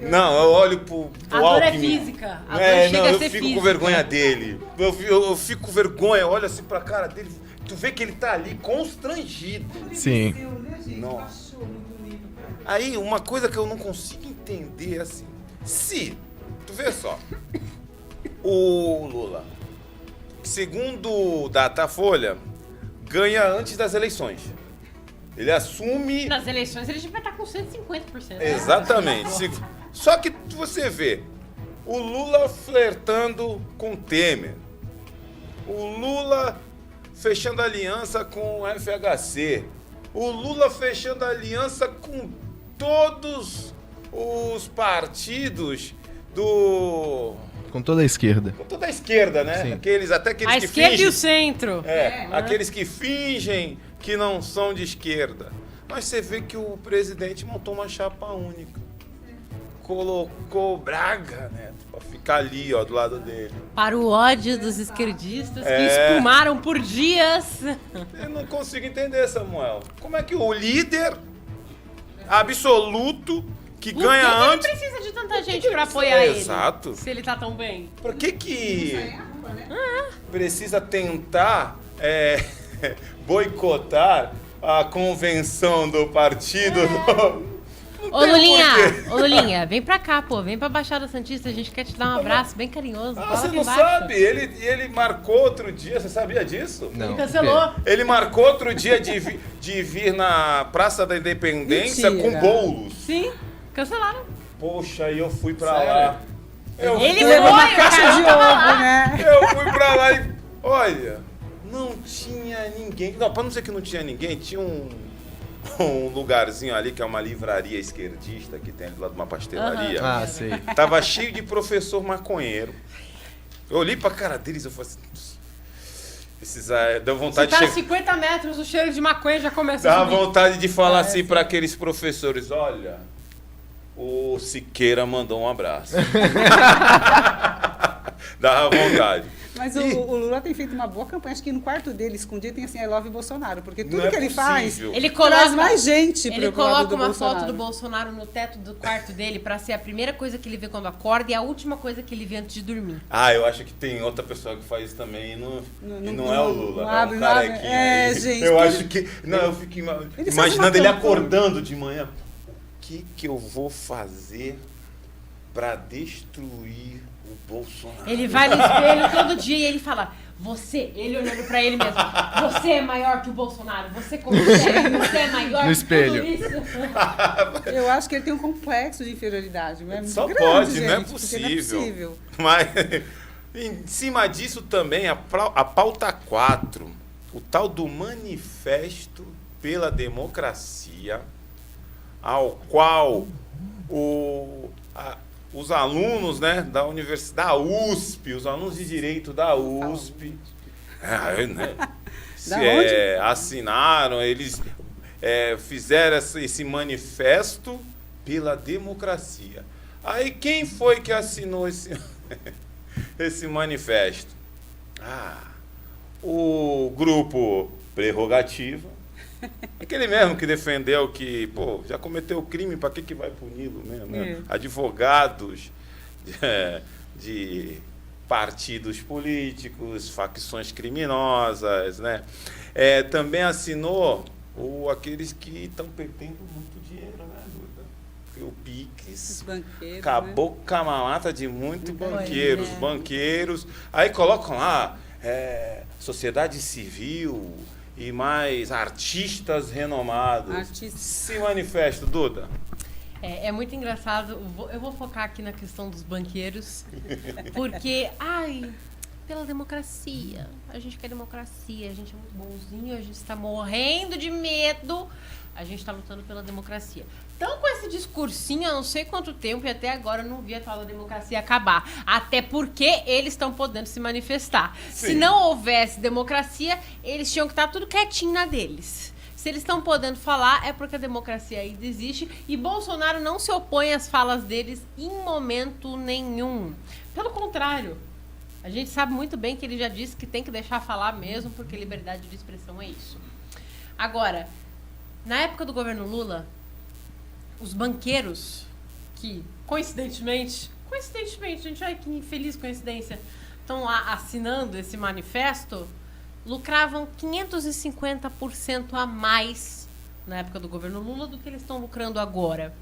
Não, eu olho pro A dor é Alckmin. física. A dor chega a eu ser fico física. com vergonha dele. Eu fico com vergonha, olha assim pra cara dele. Tu vê que ele tá ali constrangido. Sim. Nossa. Aí, uma coisa que eu não consigo entender é assim. Se, tu vê só, o Lula, segundo Datafolha, ganha antes das eleições. Ele assume... Nas eleições ele já vai estar com 150%. Né? Exatamente. Só que você vê o Lula flertando com o Temer, o Lula fechando aliança com o FHC, o Lula fechando aliança com todos os partidos Com toda a esquerda. com toda a esquerda, né? Sim. Até aqueles A que esquerda fingem, e o centro. aqueles que fingem que não são de esquerda. Mas você vê que o presidente montou uma chapa única. Colocou Braga, né? Pra ficar ali, ó, do lado dele. Para o ódio dos esquerdistas que É. espumaram por dias. Eu não consigo entender, Samuel. Como é que o líder absoluto que Por ganha que ele antes... precisa de tanta gente pra apoiar ele? Exato. Se ele tá tão bem. Por que precisa tentar boicotar a convenção do partido? Não Ô tem Lulinha, porquê. vem pra cá, pô. Vem pra Baixada Santista. A gente quer te dar um abraço bem carinhoso. Ah, Cola você aqui não embaixo. sabe? Ele marcou outro dia, você sabia disso? Não. Cancelou. Ele marcou outro dia de vir na Praça da Independência Mentira. com bolos. Sim, cancelaram. Poxa, e eu fui pra Sério? lá. Eu Ele fui, Levou uma foi, caixa cara, de tava ovo, lá. né? eu fui pra lá e... Olha, não tinha ninguém. Não, pra não dizer que não tinha ninguém, tinha um lugarzinho ali que é uma livraria esquerdista que tem ali do lado de uma pastelaria. Ah, sei. Tava cheio de professor maconheiro. Eu olhei pra cara deles e eu falei assim... Deu Você vontade tá de a chegar... 50 metros, o cheiro de maconha já começa a Dá subir. vontade de falar assim para aqueles professores, olha, o Siqueira mandou um abraço. Dava vontade. Mas o Lula tem feito uma boa campanha. Acho que no quarto dele, escondido, tem assim, I love Bolsonaro. Porque tudo Não é que ele faz, possível. Ele traz coloca mais gente Ele pro lado coloca do uma Bolsonaro. foto do Bolsonaro no teto do quarto dele pra ser a primeira coisa que ele vê quando acorda e a última coisa que ele vê antes de dormir. Ah, eu acho que tem outra pessoa que faz isso também e não é o Lula, não é abre, um não abre. carequinha É, aí. gente, Eu tudo- acho que... Não, eu fico Ele faz imaginando uma ele campanha. acordando de manhã. O que eu vou fazer para destruir o Bolsonaro? Ele vai no espelho todo dia e ele fala: Você, ele olhando pra ele mesmo, você é maior que o Bolsonaro, você consegue, você é maior No que espelho. tudo isso. Eu acho que ele tem um complexo de inferioridade. Não é muito Só grande, pode, gente, não é porque não é possível. Mas, em cima disso também, a pauta 4, o tal do Manifesto pela Democracia, ao qual os alunos, né, da universidade, da USP, os alunos de Direito da USP, né, assinaram, eles fizeram esse manifesto pela democracia. Aí quem foi que assinou esse manifesto? O grupo Prerrogativa, aquele mesmo que defendeu que, pô, já cometeu crime, para que vai puni-lo mesmo? Né? Advogados de partidos políticos, facções criminosas, né? Também assinou aqueles que estão perdendo muito dinheiro, né, Duda? Porque o PIX acabou com a mamata de muitos banqueiros. Banqueiros, aí colocam lá sociedade civil e mais artistas renomados. Se manifesta, Duda. É muito engraçado. Eu vou focar aqui na questão dos banqueiros, porque, pela democracia. A gente quer democracia, a gente é muito bonzinho, a gente está morrendo de medo, a gente está lutando pela democracia. Então, com esse discursinho, há não sei quanto tempo, e até agora eu não vi a tal da democracia acabar. Até porque eles estão podendo se manifestar. Sim. Se não houvesse democracia, eles tinham que estar tudo quietinho na deles. Se eles estão podendo falar, é porque a democracia ainda existe. E Bolsonaro não se opõe às falas deles em momento nenhum. Pelo contrário, a gente sabe muito bem que ele já disse que tem que deixar falar mesmo, porque liberdade de expressão é isso. Agora, na época do governo Lula, os banqueiros que, coincidentemente, gente, olha que infeliz coincidência, estão lá assinando esse manifesto, lucravam 550% a mais na época do governo Lula do que eles estão lucrando agora.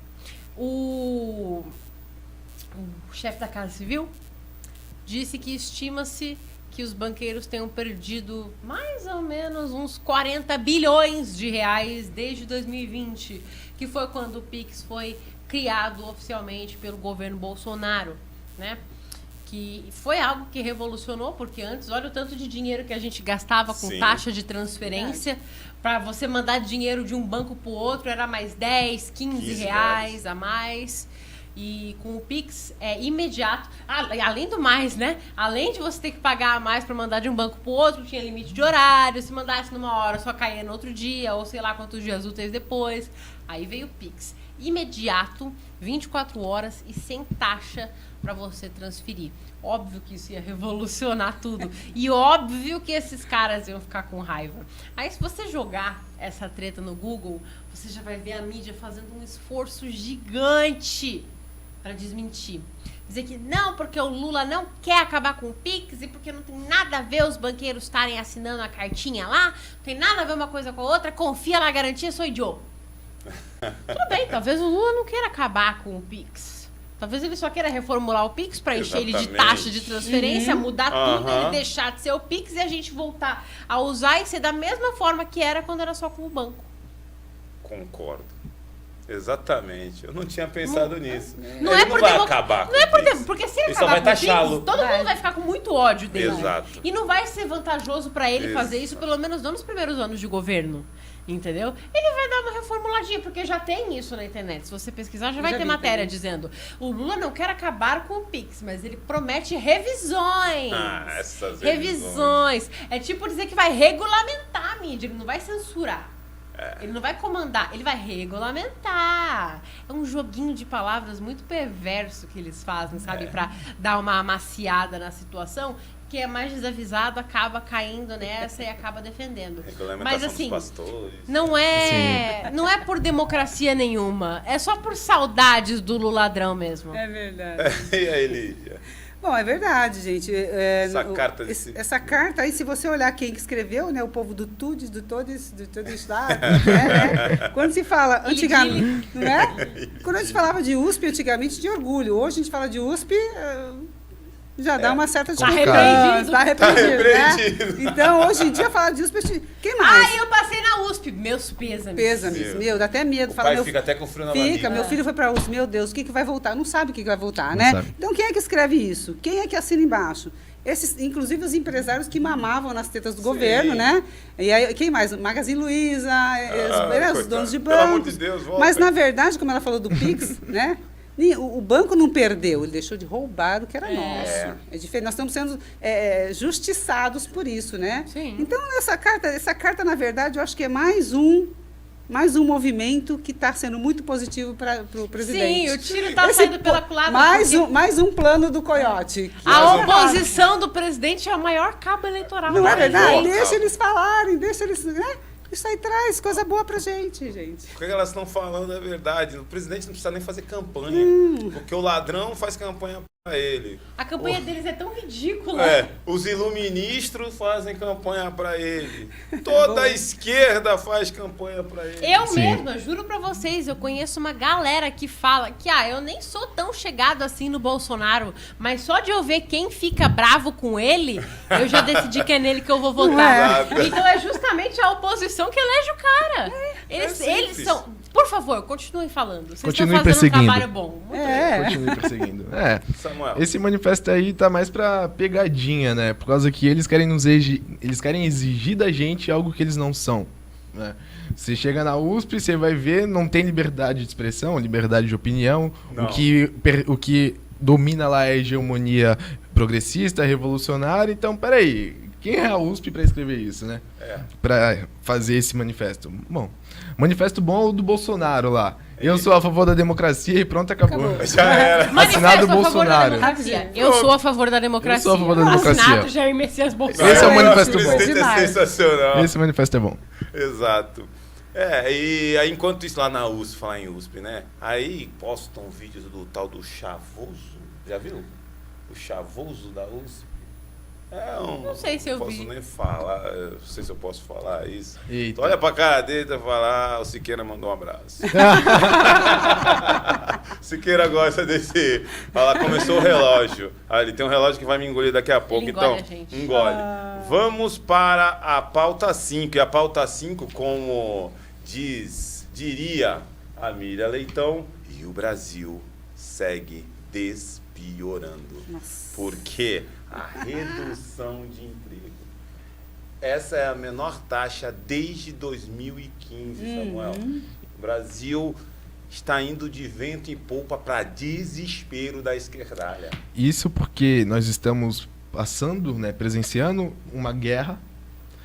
O chefe da Casa Civil disse que estima-se que os banqueiros tenham perdido mais ou menos uns 40 bilhões de reais desde 2020, que foi quando o PIX foi criado oficialmente pelo governo Bolsonaro, né? Que foi algo que revolucionou, porque antes, olha o tanto de dinheiro que a gente gastava com taxa de transferência. Para você mandar dinheiro de um banco para o outro, era mais 10, 15 reais a mais. E com o Pix é imediato. Além do mais, né? Além de você ter que pagar a mais para mandar de um banco para o outro, tinha limite de horário. Se mandasse numa hora, só caía no outro dia, ou sei lá quantos dias úteis depois. Aí veio o Pix. Imediato, 24 horas e sem taxa para você transferir. Óbvio que isso ia revolucionar tudo. E óbvio que esses caras iam ficar com raiva. Aí, se você jogar essa treta no Google, você já vai ver a mídia fazendo um esforço gigante para desmentir. Dizer que não, porque o Lula não quer acabar com o Pix e porque não tem nada a ver os banqueiros estarem assinando a cartinha lá, não tem nada a ver uma coisa com a outra, confia na garantia, sou idiota. Tudo bem, talvez o Lula não queira acabar com o Pix. Talvez ele só queira reformular o Pix para encher ele de taxa de transferência, mudar tudo, ele deixar de ser o Pix e a gente voltar a usar e ser da mesma forma que era quando era só com o banco. Concordo. Exatamente. Eu não tinha pensado nisso. Não ele é não vai acabar com isso. Porque se ele só vai acabar com o taxá-lo. Pix, todo mundo vai ficar com muito ódio dele. Exato. E não vai ser vantajoso para ele fazer isso, pelo menos não nos primeiros anos de governo. Entendeu? Ele vai dar uma reformuladinha, porque já tem isso na internet. Se você pesquisar, já vai ter matéria dizendo: o Lula não quer acabar com o Pix, mas ele promete revisões. Essas revisões. É tipo dizer que vai regulamentar a mídia, ele não vai censurar. Ele não vai comandar, ele vai regulamentar. É um joguinho de palavras muito perverso que eles fazem, sabe? Pra dar uma amaciada na situação. Quem é mais desavisado acaba caindo nessa e acaba defendendo. Mas assim, dos pastores. não é por democracia nenhuma. É só por saudades do Lula ladrão mesmo. É verdade. E aí, Lídia? Bom, é verdade, gente. Essa carta aí, se você olhar quem que escreveu, né? O povo do Tudes, do todos lá, né? Quando se fala antigamente, não é? Quando a gente falava de USP antigamente, de orgulho. Hoje a gente fala de USP, já dá uma certa Tá desconfiança. repreendido. Tá repreendido. Né? Então, hoje em dia, falar de USP... Quem mais? Ai, eu passei na USP. Meus pêsames. Pêsames. Meu, dá até medo. O Fala, pai fica até com frio na Fica, barriga. meu filho foi pra USP, meu Deus, o que vai voltar? Não sabe o que vai voltar, Não né? sabe. Então, quem é que escreve isso? Quem é que assina embaixo? Esses, inclusive os empresários que mamavam nas tetas do governo, né? E aí, quem mais? Magazine Luiza, os coitado. donos de Pelo amor bancos. de Deus, volta. Mas, na verdade, como ela falou do Pix, né? O banco não perdeu, ele deixou de roubar o que era nosso. É diferente. Nós estamos sendo justiçados por isso, né? Sim. Então, essa carta, na verdade, eu acho que é mais um movimento que está sendo muito positivo para o presidente. Sim, o tiro está saindo pela culatra. Mais um plano do coiote. A oposição do presidente é o maior cabo eleitoral. Não é verdade? Não. Deixa eles falarem, deixa eles... Né? Isso aí traz coisa boa pra gente, gente. O que elas estão falando é verdade. O presidente não precisa nem fazer campanha. Porque o ladrão faz campanha para ele. A campanha deles é tão ridícula. Os iluministros fazem campanha para ele. Toda a esquerda faz campanha para ele. Eu Sim. mesma, juro pra vocês, eu conheço uma galera que fala que, eu nem sou tão chegado assim no Bolsonaro, mas só de eu ver quem fica bravo com ele, eu já decidi que é nele que eu vou votar. Não é? Então é justamente a oposição que elege o cara. Eles simples. são... Por favor, continuem falando. Vocês Continue estão fazendo perseguindo. um trabalho bom. Muito bem. Continue perseguindo. Samuel. Esse manifesto aí tá mais pra pegadinha, né? Por causa que eles querem exigir da gente algo que eles não são, né? Você chega na USP, você vai ver, não tem liberdade de expressão, liberdade de opinião. Não. O que domina lá é a hegemonia progressista, revolucionária. Então, peraí, quem é a USP pra escrever isso, né? Pra fazer esse manifesto? Bom, manifesto bom é o do Bolsonaro lá. Eu sou a favor da democracia e pronto, acabou. Já era. Manifesto Assinado a favor da Bolsonaro. democracia. Eu sou a favor da democracia. Eu sou a favor da democracia. Assinado Jair Messias Bolsonaro. Esse é o manifesto O bom. presidente é Demais. sensacional. Esse manifesto é bom. Exato. E aí, enquanto isso lá na USP, falar em USP, né? Aí postam vídeos do tal do Chavoso. Já viu? O Chavoso da USP. Não sei se eu posso vi. nem falar, eu não sei se eu posso falar isso. Eita. Olha pra cara dele e falar, o Siqueira mandou um abraço. Siqueira gosta desse. Olha lá, começou o relógio. Ele tem um relógio que vai me engolir daqui a pouco. Ele engole Então, a gente. engole. Vamos para a pauta 5. E a pauta 5, como diria a Miriam Leitão, e o Brasil segue despiorando. Nossa. Porque a redução de emprego. Essa é a menor taxa desde 2015, Samuel. O Brasil está indo de vento em polpa para desespero da esquerdalha. Isso porque nós estamos passando, né, presenciando uma guerra.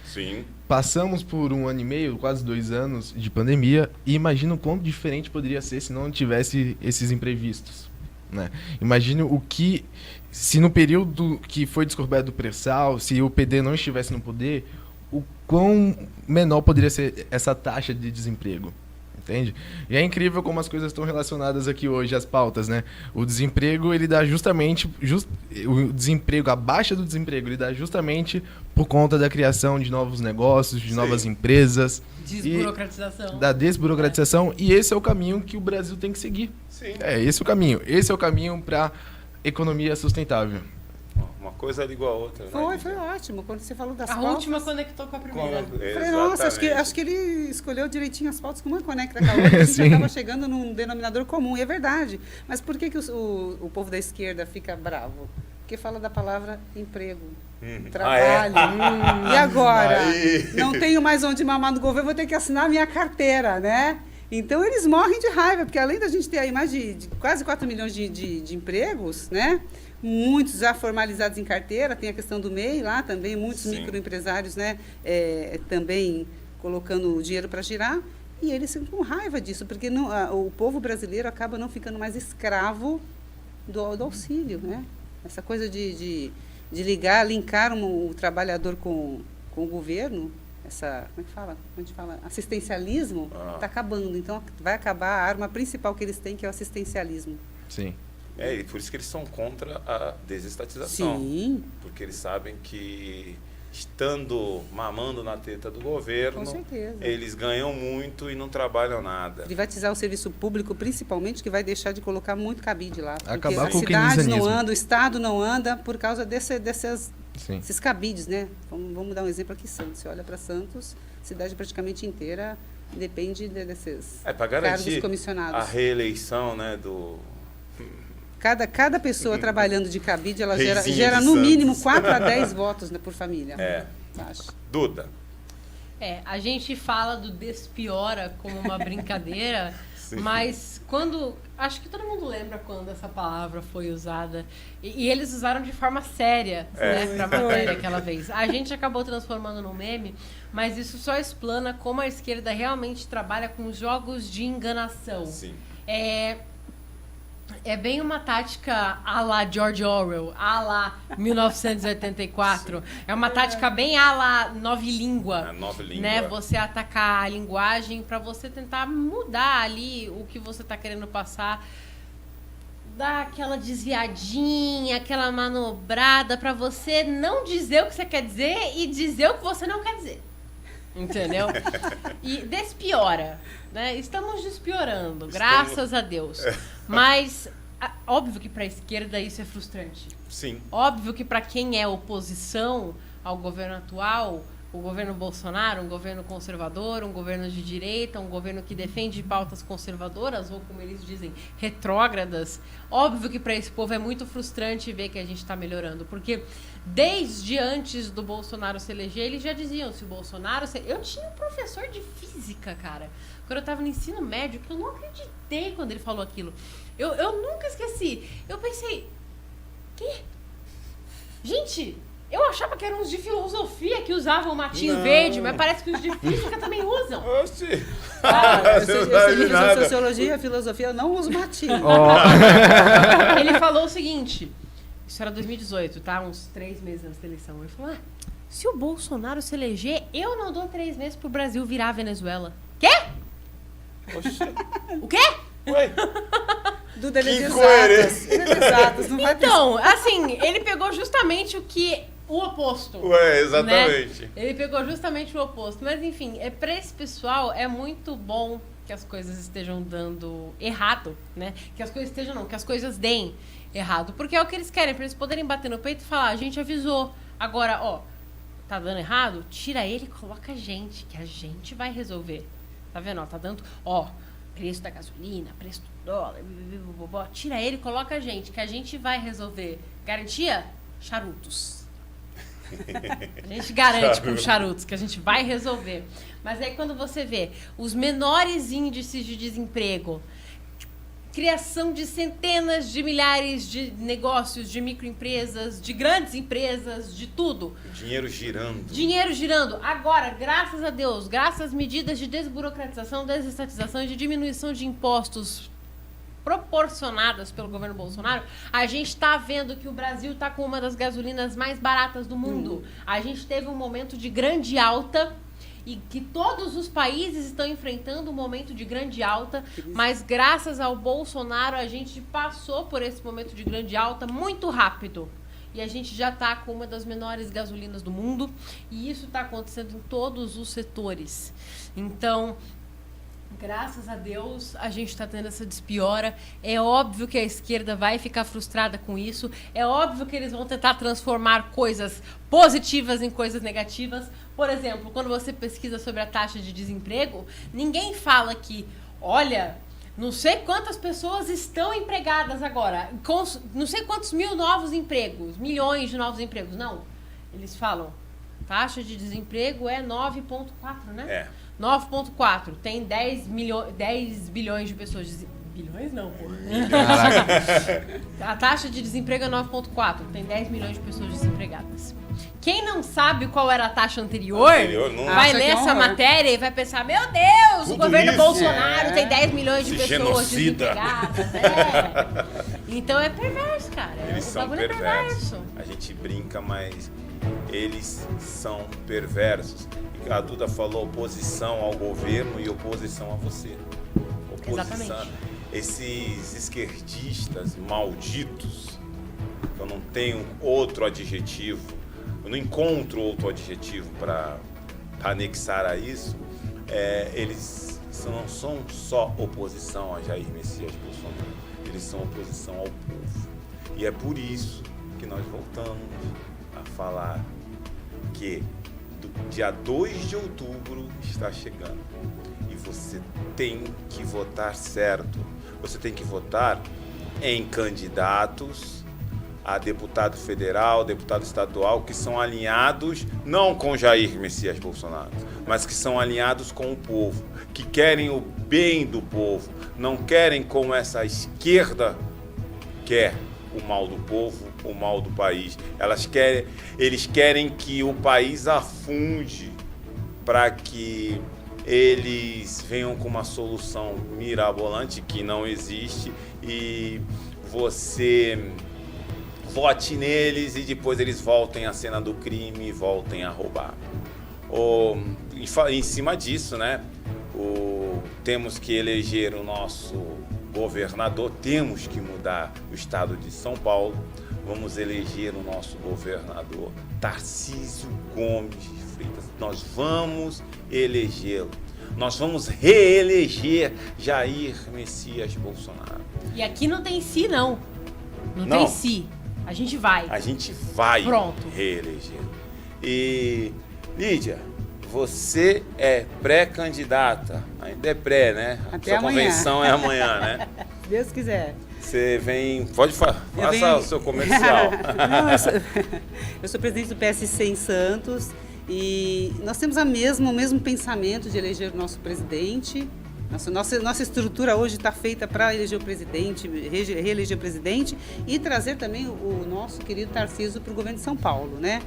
Sim. Passamos por 1 ano e meio, quase 2 anos de pandemia. E imagina o quão diferente poderia ser se não tivesse esses imprevistos, né? Imagine o que... Se no período que foi descoberto o pré-sal, se o PD não estivesse no poder, o quão menor poderia ser essa taxa de desemprego, entende? E é incrível como as coisas estão relacionadas aqui hoje, as pautas, né? O desemprego, ele dá justamente... o desemprego, a baixa do desemprego, ele dá justamente por conta da criação de novos negócios, de novas empresas. Desburocratização. Da desburocratização. E esse é o caminho que o Brasil tem que seguir. Sim. Esse é o caminho. Esse é o caminho para economia sustentável. Uma coisa liga a outra. Foi ótimo. Quando você falou das A pautas... última conectou com a primeira. Falei, nossa, acho que ele escolheu direitinho as pautas com uma conecta com a outra. A gente Sim. acaba chegando num denominador comum, e é verdade. Mas por que o povo da esquerda fica bravo? Porque fala da palavra emprego, trabalho. E agora? Aí. Não tenho mais onde mamar no governo, vou ter que assinar a minha carteira, né? Então, eles morrem de raiva, porque além da gente ter aí mais de quase 4 milhões de empregos, né? Muitos já formalizados em carteira, tem a questão do MEI lá também, muitos Sim. microempresários, né? Também colocando o dinheiro para girar, e eles ficam com raiva disso, porque o povo brasileiro acaba não ficando mais escravo do auxílio, né? Essa coisa de linkar o trabalhador com o governo, como é que fala? Como a gente fala? Assistencialismo, está acabando. Então, vai acabar a arma principal que eles têm, que é o assistencialismo. Sim. E por isso que eles são contra a desestatização. Sim. Porque eles sabem que estando mamando na teta do governo, Com certeza. eles ganham muito e não trabalham nada. Privatizar o serviço público, principalmente, que vai deixar de colocar muito cabide lá. Porque Acabar as com o cidades não keynesianismo. andam, o Estado não anda por causa desses Sim. cabides, né? Vamos dar um exemplo aqui, Santos. Você olha para Santos, cidade praticamente inteira depende desses Para cargos garantir a comissionados. reeleição, né, do... Cada pessoa trabalhando de cabide, ela Reizinha gera de no Santos. mínimo 4 a 10 votos, né, por família. É. Acho. Duda. A gente fala do despiora como uma brincadeira, mas quando... Acho que todo mundo lembra quando essa palavra foi usada. E eles usaram de forma séria, né, pra matéria aquela vez. A gente acabou transformando num meme, mas isso só explana como a esquerda realmente trabalha com jogos de enganação. Sim. É bem uma tática à la George Orwell, à la 1984. É uma tática bem à la nova língua. A nova língua. Né? Você atacar a linguagem para você tentar mudar ali o que você está querendo passar. Dar aquela desviadinha, aquela manobrada para você não dizer o que você quer dizer e dizer o que você não quer dizer. Entendeu? E despiora, né? Estamos despiorando, graças a Deus. Mas, óbvio que para a esquerda isso é frustrante. Sim. Óbvio que para quem é oposição ao governo atual, o governo Bolsonaro, um governo conservador, um governo de direita, um governo que defende pautas conservadoras, ou como eles dizem, retrógradas, óbvio que para esse povo é muito frustrante ver que a gente está melhorando, porque desde antes do Bolsonaro se eleger, eles já diziam, se o Bolsonaro... Eu tinha um professor de física, cara, quando eu estava no ensino médio, que eu não acreditei quando ele falou aquilo. Eu nunca esqueci. Eu pensei, quê? Gente... Eu achava que eram os de filosofia que usavam o matinho verde, mas parece que os de física também usam. Oxi. Eu fiz sociologia, filosofia, eu não uso matinho. Ele falou o seguinte, isso era 2018, tá? Uns 3 meses antes da eleição. Ele falou, se o Bolsonaro se eleger, eu não dou 3 meses pro Brasil virar a Venezuela. Quê? Oxi. O quê? Ué, Duda, ele é de incoerência. exatas. Ele é de exatas, não vai Então, assim, ele pegou justamente o oposto. Ué, exatamente. Né? Ele pegou justamente o oposto. Mas, enfim, para esse pessoal é muito bom que as coisas estejam dando errado, né? Que as coisas estejam, não, que as coisas deem errado. Porque é o que eles querem, para eles poderem bater no peito e falar, a gente avisou. Agora, tá dando errado? Tira ele e coloca a gente, que a gente vai resolver. Tá vendo? Tá dando, preço da gasolina, preço do dólar, tira ele e coloca a gente, que a gente vai resolver. Garantia? Charutos. A gente garante com charutos que a gente vai resolver. Mas aí quando você vê os menores índices de desemprego, criação de centenas de milhares de negócios, de microempresas, de grandes empresas, de tudo. Dinheiro girando. Dinheiro girando. Agora, graças a Deus, graças às medidas de desburocratização, desestatização e de diminuição de impostos proporcionadas pelo governo Bolsonaro, a gente está vendo que o Brasil está com uma das gasolinas mais baratas do mundo. A gente teve um momento de grande alta e que todos os países estão enfrentando um momento de grande alta, mas graças ao Bolsonaro a gente passou por esse momento de grande alta muito rápido. E a gente já está com uma das menores gasolinas do mundo e isso está acontecendo em todos os setores. Então, graças a Deus, a gente está tendo essa despiora. É óbvio que a esquerda vai ficar frustrada com isso. É óbvio que eles vão tentar transformar coisas positivas em coisas negativas. Por exemplo, quando você pesquisa sobre a taxa de desemprego, ninguém fala que, olha, não sei quantas pessoas estão empregadas agora, não sei quantos mil novos empregos, milhões de novos empregos. Não, eles falam, taxa de desemprego é 9,4, né? É. 9,4. Tem 10 bilhões de pessoas. Bilhões não, pô. A taxa de desemprego é 9,4. Tem 10 milhões de pessoas desempregadas. Quem não sabe qual era a taxa anterior não... vai Acha ler que é um essa horror. matéria e vai pensar, meu Deus, Tudo o governo isso? Bolsonaro tem 10 milhões de Esse pessoas genocida. desempregadas. Então é perverso, cara. Eles O são bagulho é perversos. perverso. A gente brinca, mas eles são perversos. E a Duda falou oposição ao governo e oposição a você. Oposição. Exatamente. Esses esquerdistas malditos, eu não tenho outro adjetivo, eu não encontro outro adjetivo para anexar a isso, eles não são só oposição a Jair Messias Bolsonaro, eles são oposição ao povo. E é por isso que nós voltamos a falar que dia 2 de outubro está chegando e você tem que votar certo. Você tem que votar em candidatos a deputado federal, deputado estadual, que são alinhados não com Jair Messias Bolsonaro, mas que são alinhados com o povo, que querem o bem do povo, não querem como essa esquerda quer o mal do povo, o mal do país. Eles querem que o país afunde para que eles venham com uma solução mirabolante que não existe e você vote neles e depois eles voltem à cena do crime e voltem a roubar. Em cima disso, né, temos que eleger o nosso governador, temos que mudar o estado de São Paulo, vamos eleger o nosso governador Tarcísio Gomes de Freitas, nós vamos elegê-lo, nós vamos reeleger Jair Messias Bolsonaro. E aqui não tem si, não tem si, a gente vai. A gente vai Pronto. reeleger. E, Lídia, você é pré-candidata, ainda é pré, né? Até Sua amanhã. convenção é amanhã, né? Se Deus quiser. Você vem, faça o seu comercial. Não, eu sou presidente do PSC em Santos e nós temos o mesmo pensamento de eleger o nosso presidente. Nossa estrutura hoje está feita para eleger o presidente, reeleger o presidente e trazer também o nosso querido Tarcísio para o governo de São Paulo, né?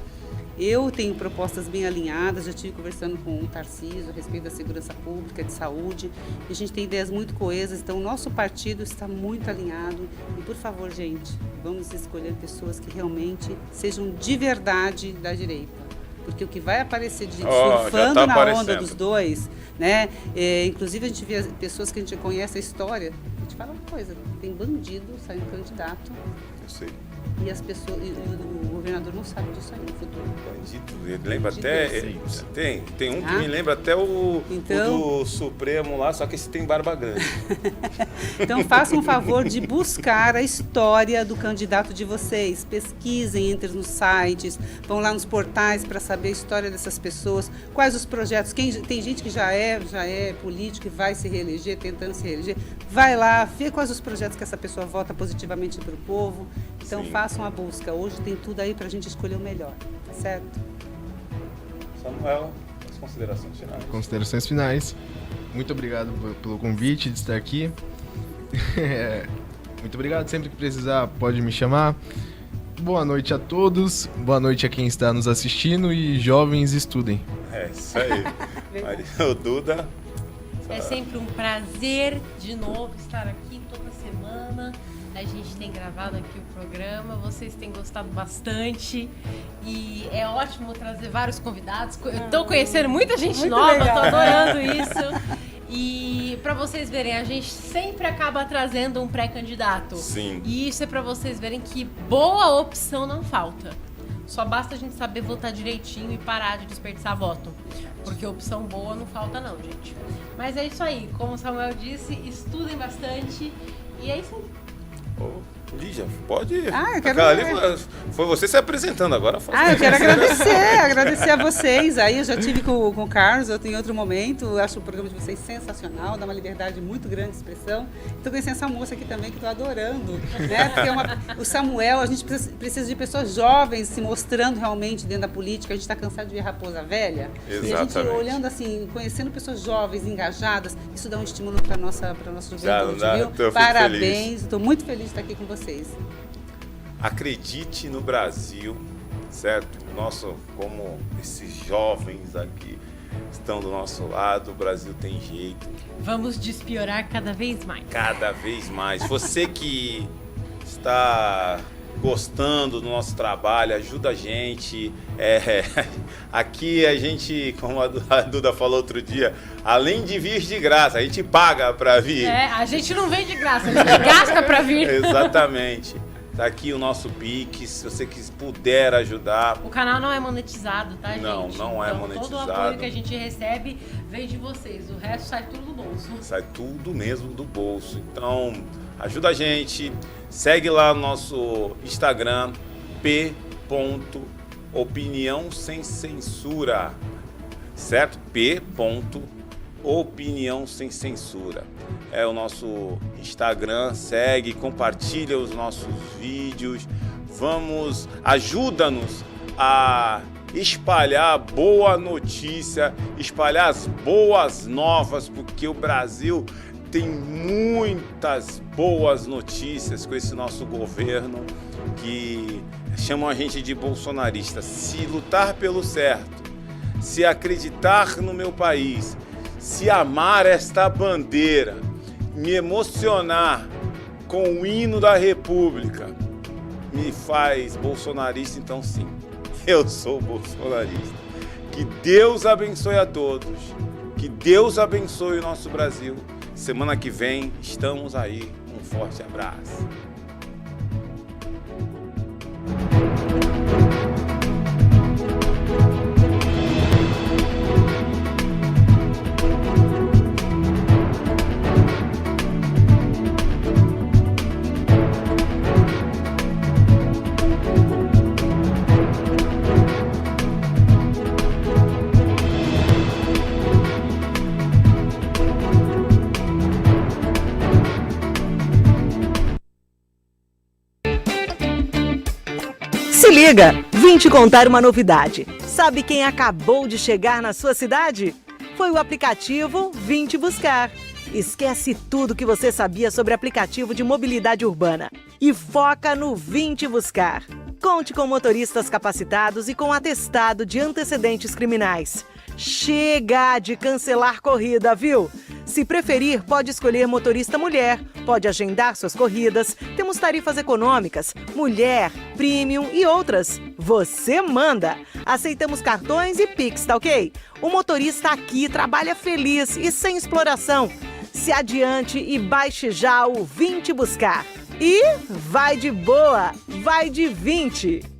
Eu tenho propostas bem alinhadas, já estive conversando com o Tarcísio a respeito da segurança pública, de saúde, e a gente tem ideias muito coesas, então o nosso partido está muito alinhado. E, por favor, gente, vamos escolher pessoas que realmente sejam de verdade da direita. Porque o que vai aparecer de gente surfando na onda dos dois, né? Inclusive a gente vê pessoas que a gente conhece a história, a gente fala uma coisa, tem bandido saindo candidato. Eu sei. E as pessoas, o governador não sabe disso aí no futuro. Bandido, ele lembra até. Tem um que me lembra até o do Supremo lá, só que esse tem barba grande. Então façam um favor de buscar a história do candidato de vocês. Pesquisem, entrem nos sites, vão lá nos portais para saber a história dessas pessoas, quais os projetos. Tem gente que já é político e vai se reeleger, tentando se reeleger. Vai lá, vê quais os projetos que essa pessoa vota positivamente para o povo. Então façam a busca. Hoje tem tudo aí para a gente escolher o melhor, tá certo? Samuel, as considerações finais. Considerações finais. Muito obrigado pelo convite de estar aqui. Muito obrigado. Sempre que precisar, pode me chamar. Boa noite a todos. Boa noite a quem está nos assistindo e jovens estudem. É isso aí. O Duda. É sempre um prazer de novo estar aqui toda semana. A gente tem gravado aqui o programa, vocês têm gostado bastante e é ótimo trazer vários convidados. Eu estou conhecendo muita gente nova, estou adorando isso. E para vocês verem, a gente sempre acaba trazendo um pré-candidato. Sim. E isso é para vocês verem que boa opção não falta. Só basta a gente saber votar direitinho e parar de desperdiçar voto. Porque opção boa não falta não, gente. Mas é isso aí, como o Samuel disse, estudem bastante e é isso aí. Lígia, pode ir. Eu quero foi você se apresentando agora. Eu quero agradecer a vocês. Aí eu já tive com o Carlos, eu tenho outro momento. Eu acho o programa de vocês sensacional, dá uma liberdade muito grande de expressão. Estou conhecendo essa moça aqui também que estou adorando, né? Porque o Samuel, a gente precisa de pessoas jovens se mostrando realmente dentro da política. A gente está cansado de ver raposa velha. Exatamente. E a gente olhando assim, conhecendo pessoas jovens, engajadas, isso dá um estímulo para nossa juventude, viu? Parabéns, estou muito feliz de estar aqui com vocês. Acredite no Brasil, certo? Como esses jovens aqui estão do nosso lado, o Brasil tem jeito. Vamos despiorar cada vez mais. Cada vez mais. Você que está gostando do nosso trabalho, ajuda a gente. Aqui a gente, como a Duda falou outro dia, além de vir de graça, a gente paga para vir. A gente não vem de graça, a gente gasta para vir. Exatamente. Tá aqui o nosso Pix, se você puder ajudar. O canal não é monetizado, tá, gente? Não é então, monetizado. Todo o apoio que a gente recebe vem de vocês. O resto sai tudo do bolso. Sai tudo mesmo do bolso. Então, ajuda a gente. Segue lá no nosso Instagram, p.opinião sem censura. Certo? p.opinião sem censura. É o nosso Instagram, segue, compartilha os nossos vídeos, ajuda-nos a espalhar a boa notícia, espalhar as boas novas, porque o Brasil tem muitas boas notícias com esse nosso governo que chamam a gente de bolsonarista. Se lutar pelo certo, se acreditar no meu país, se amar esta bandeira, me emocionar com o hino da República, me faz bolsonarista, então sim, eu sou bolsonarista. Que Deus abençoe a todos, que Deus abençoe o nosso Brasil. Semana que vem estamos aí. Um forte abraço. Se liga, vim te contar uma novidade. Sabe quem acabou de chegar na sua cidade? Foi o aplicativo Vim Te Buscar. Esquece tudo que você sabia sobre aplicativo de mobilidade urbana e foca no Vim Te Buscar. Conte com motoristas capacitados e com atestado de antecedentes criminais. Chega de cancelar corrida, viu? Se preferir, pode escolher motorista mulher, pode agendar suas corridas, temos tarifas econômicas, mulher, premium e outras. Você manda! Aceitamos cartões e Pix, tá ok? O motorista aqui trabalha feliz e sem exploração. Se adiante e baixe já o Vim Te Buscar. E vai de boa, vai de 20!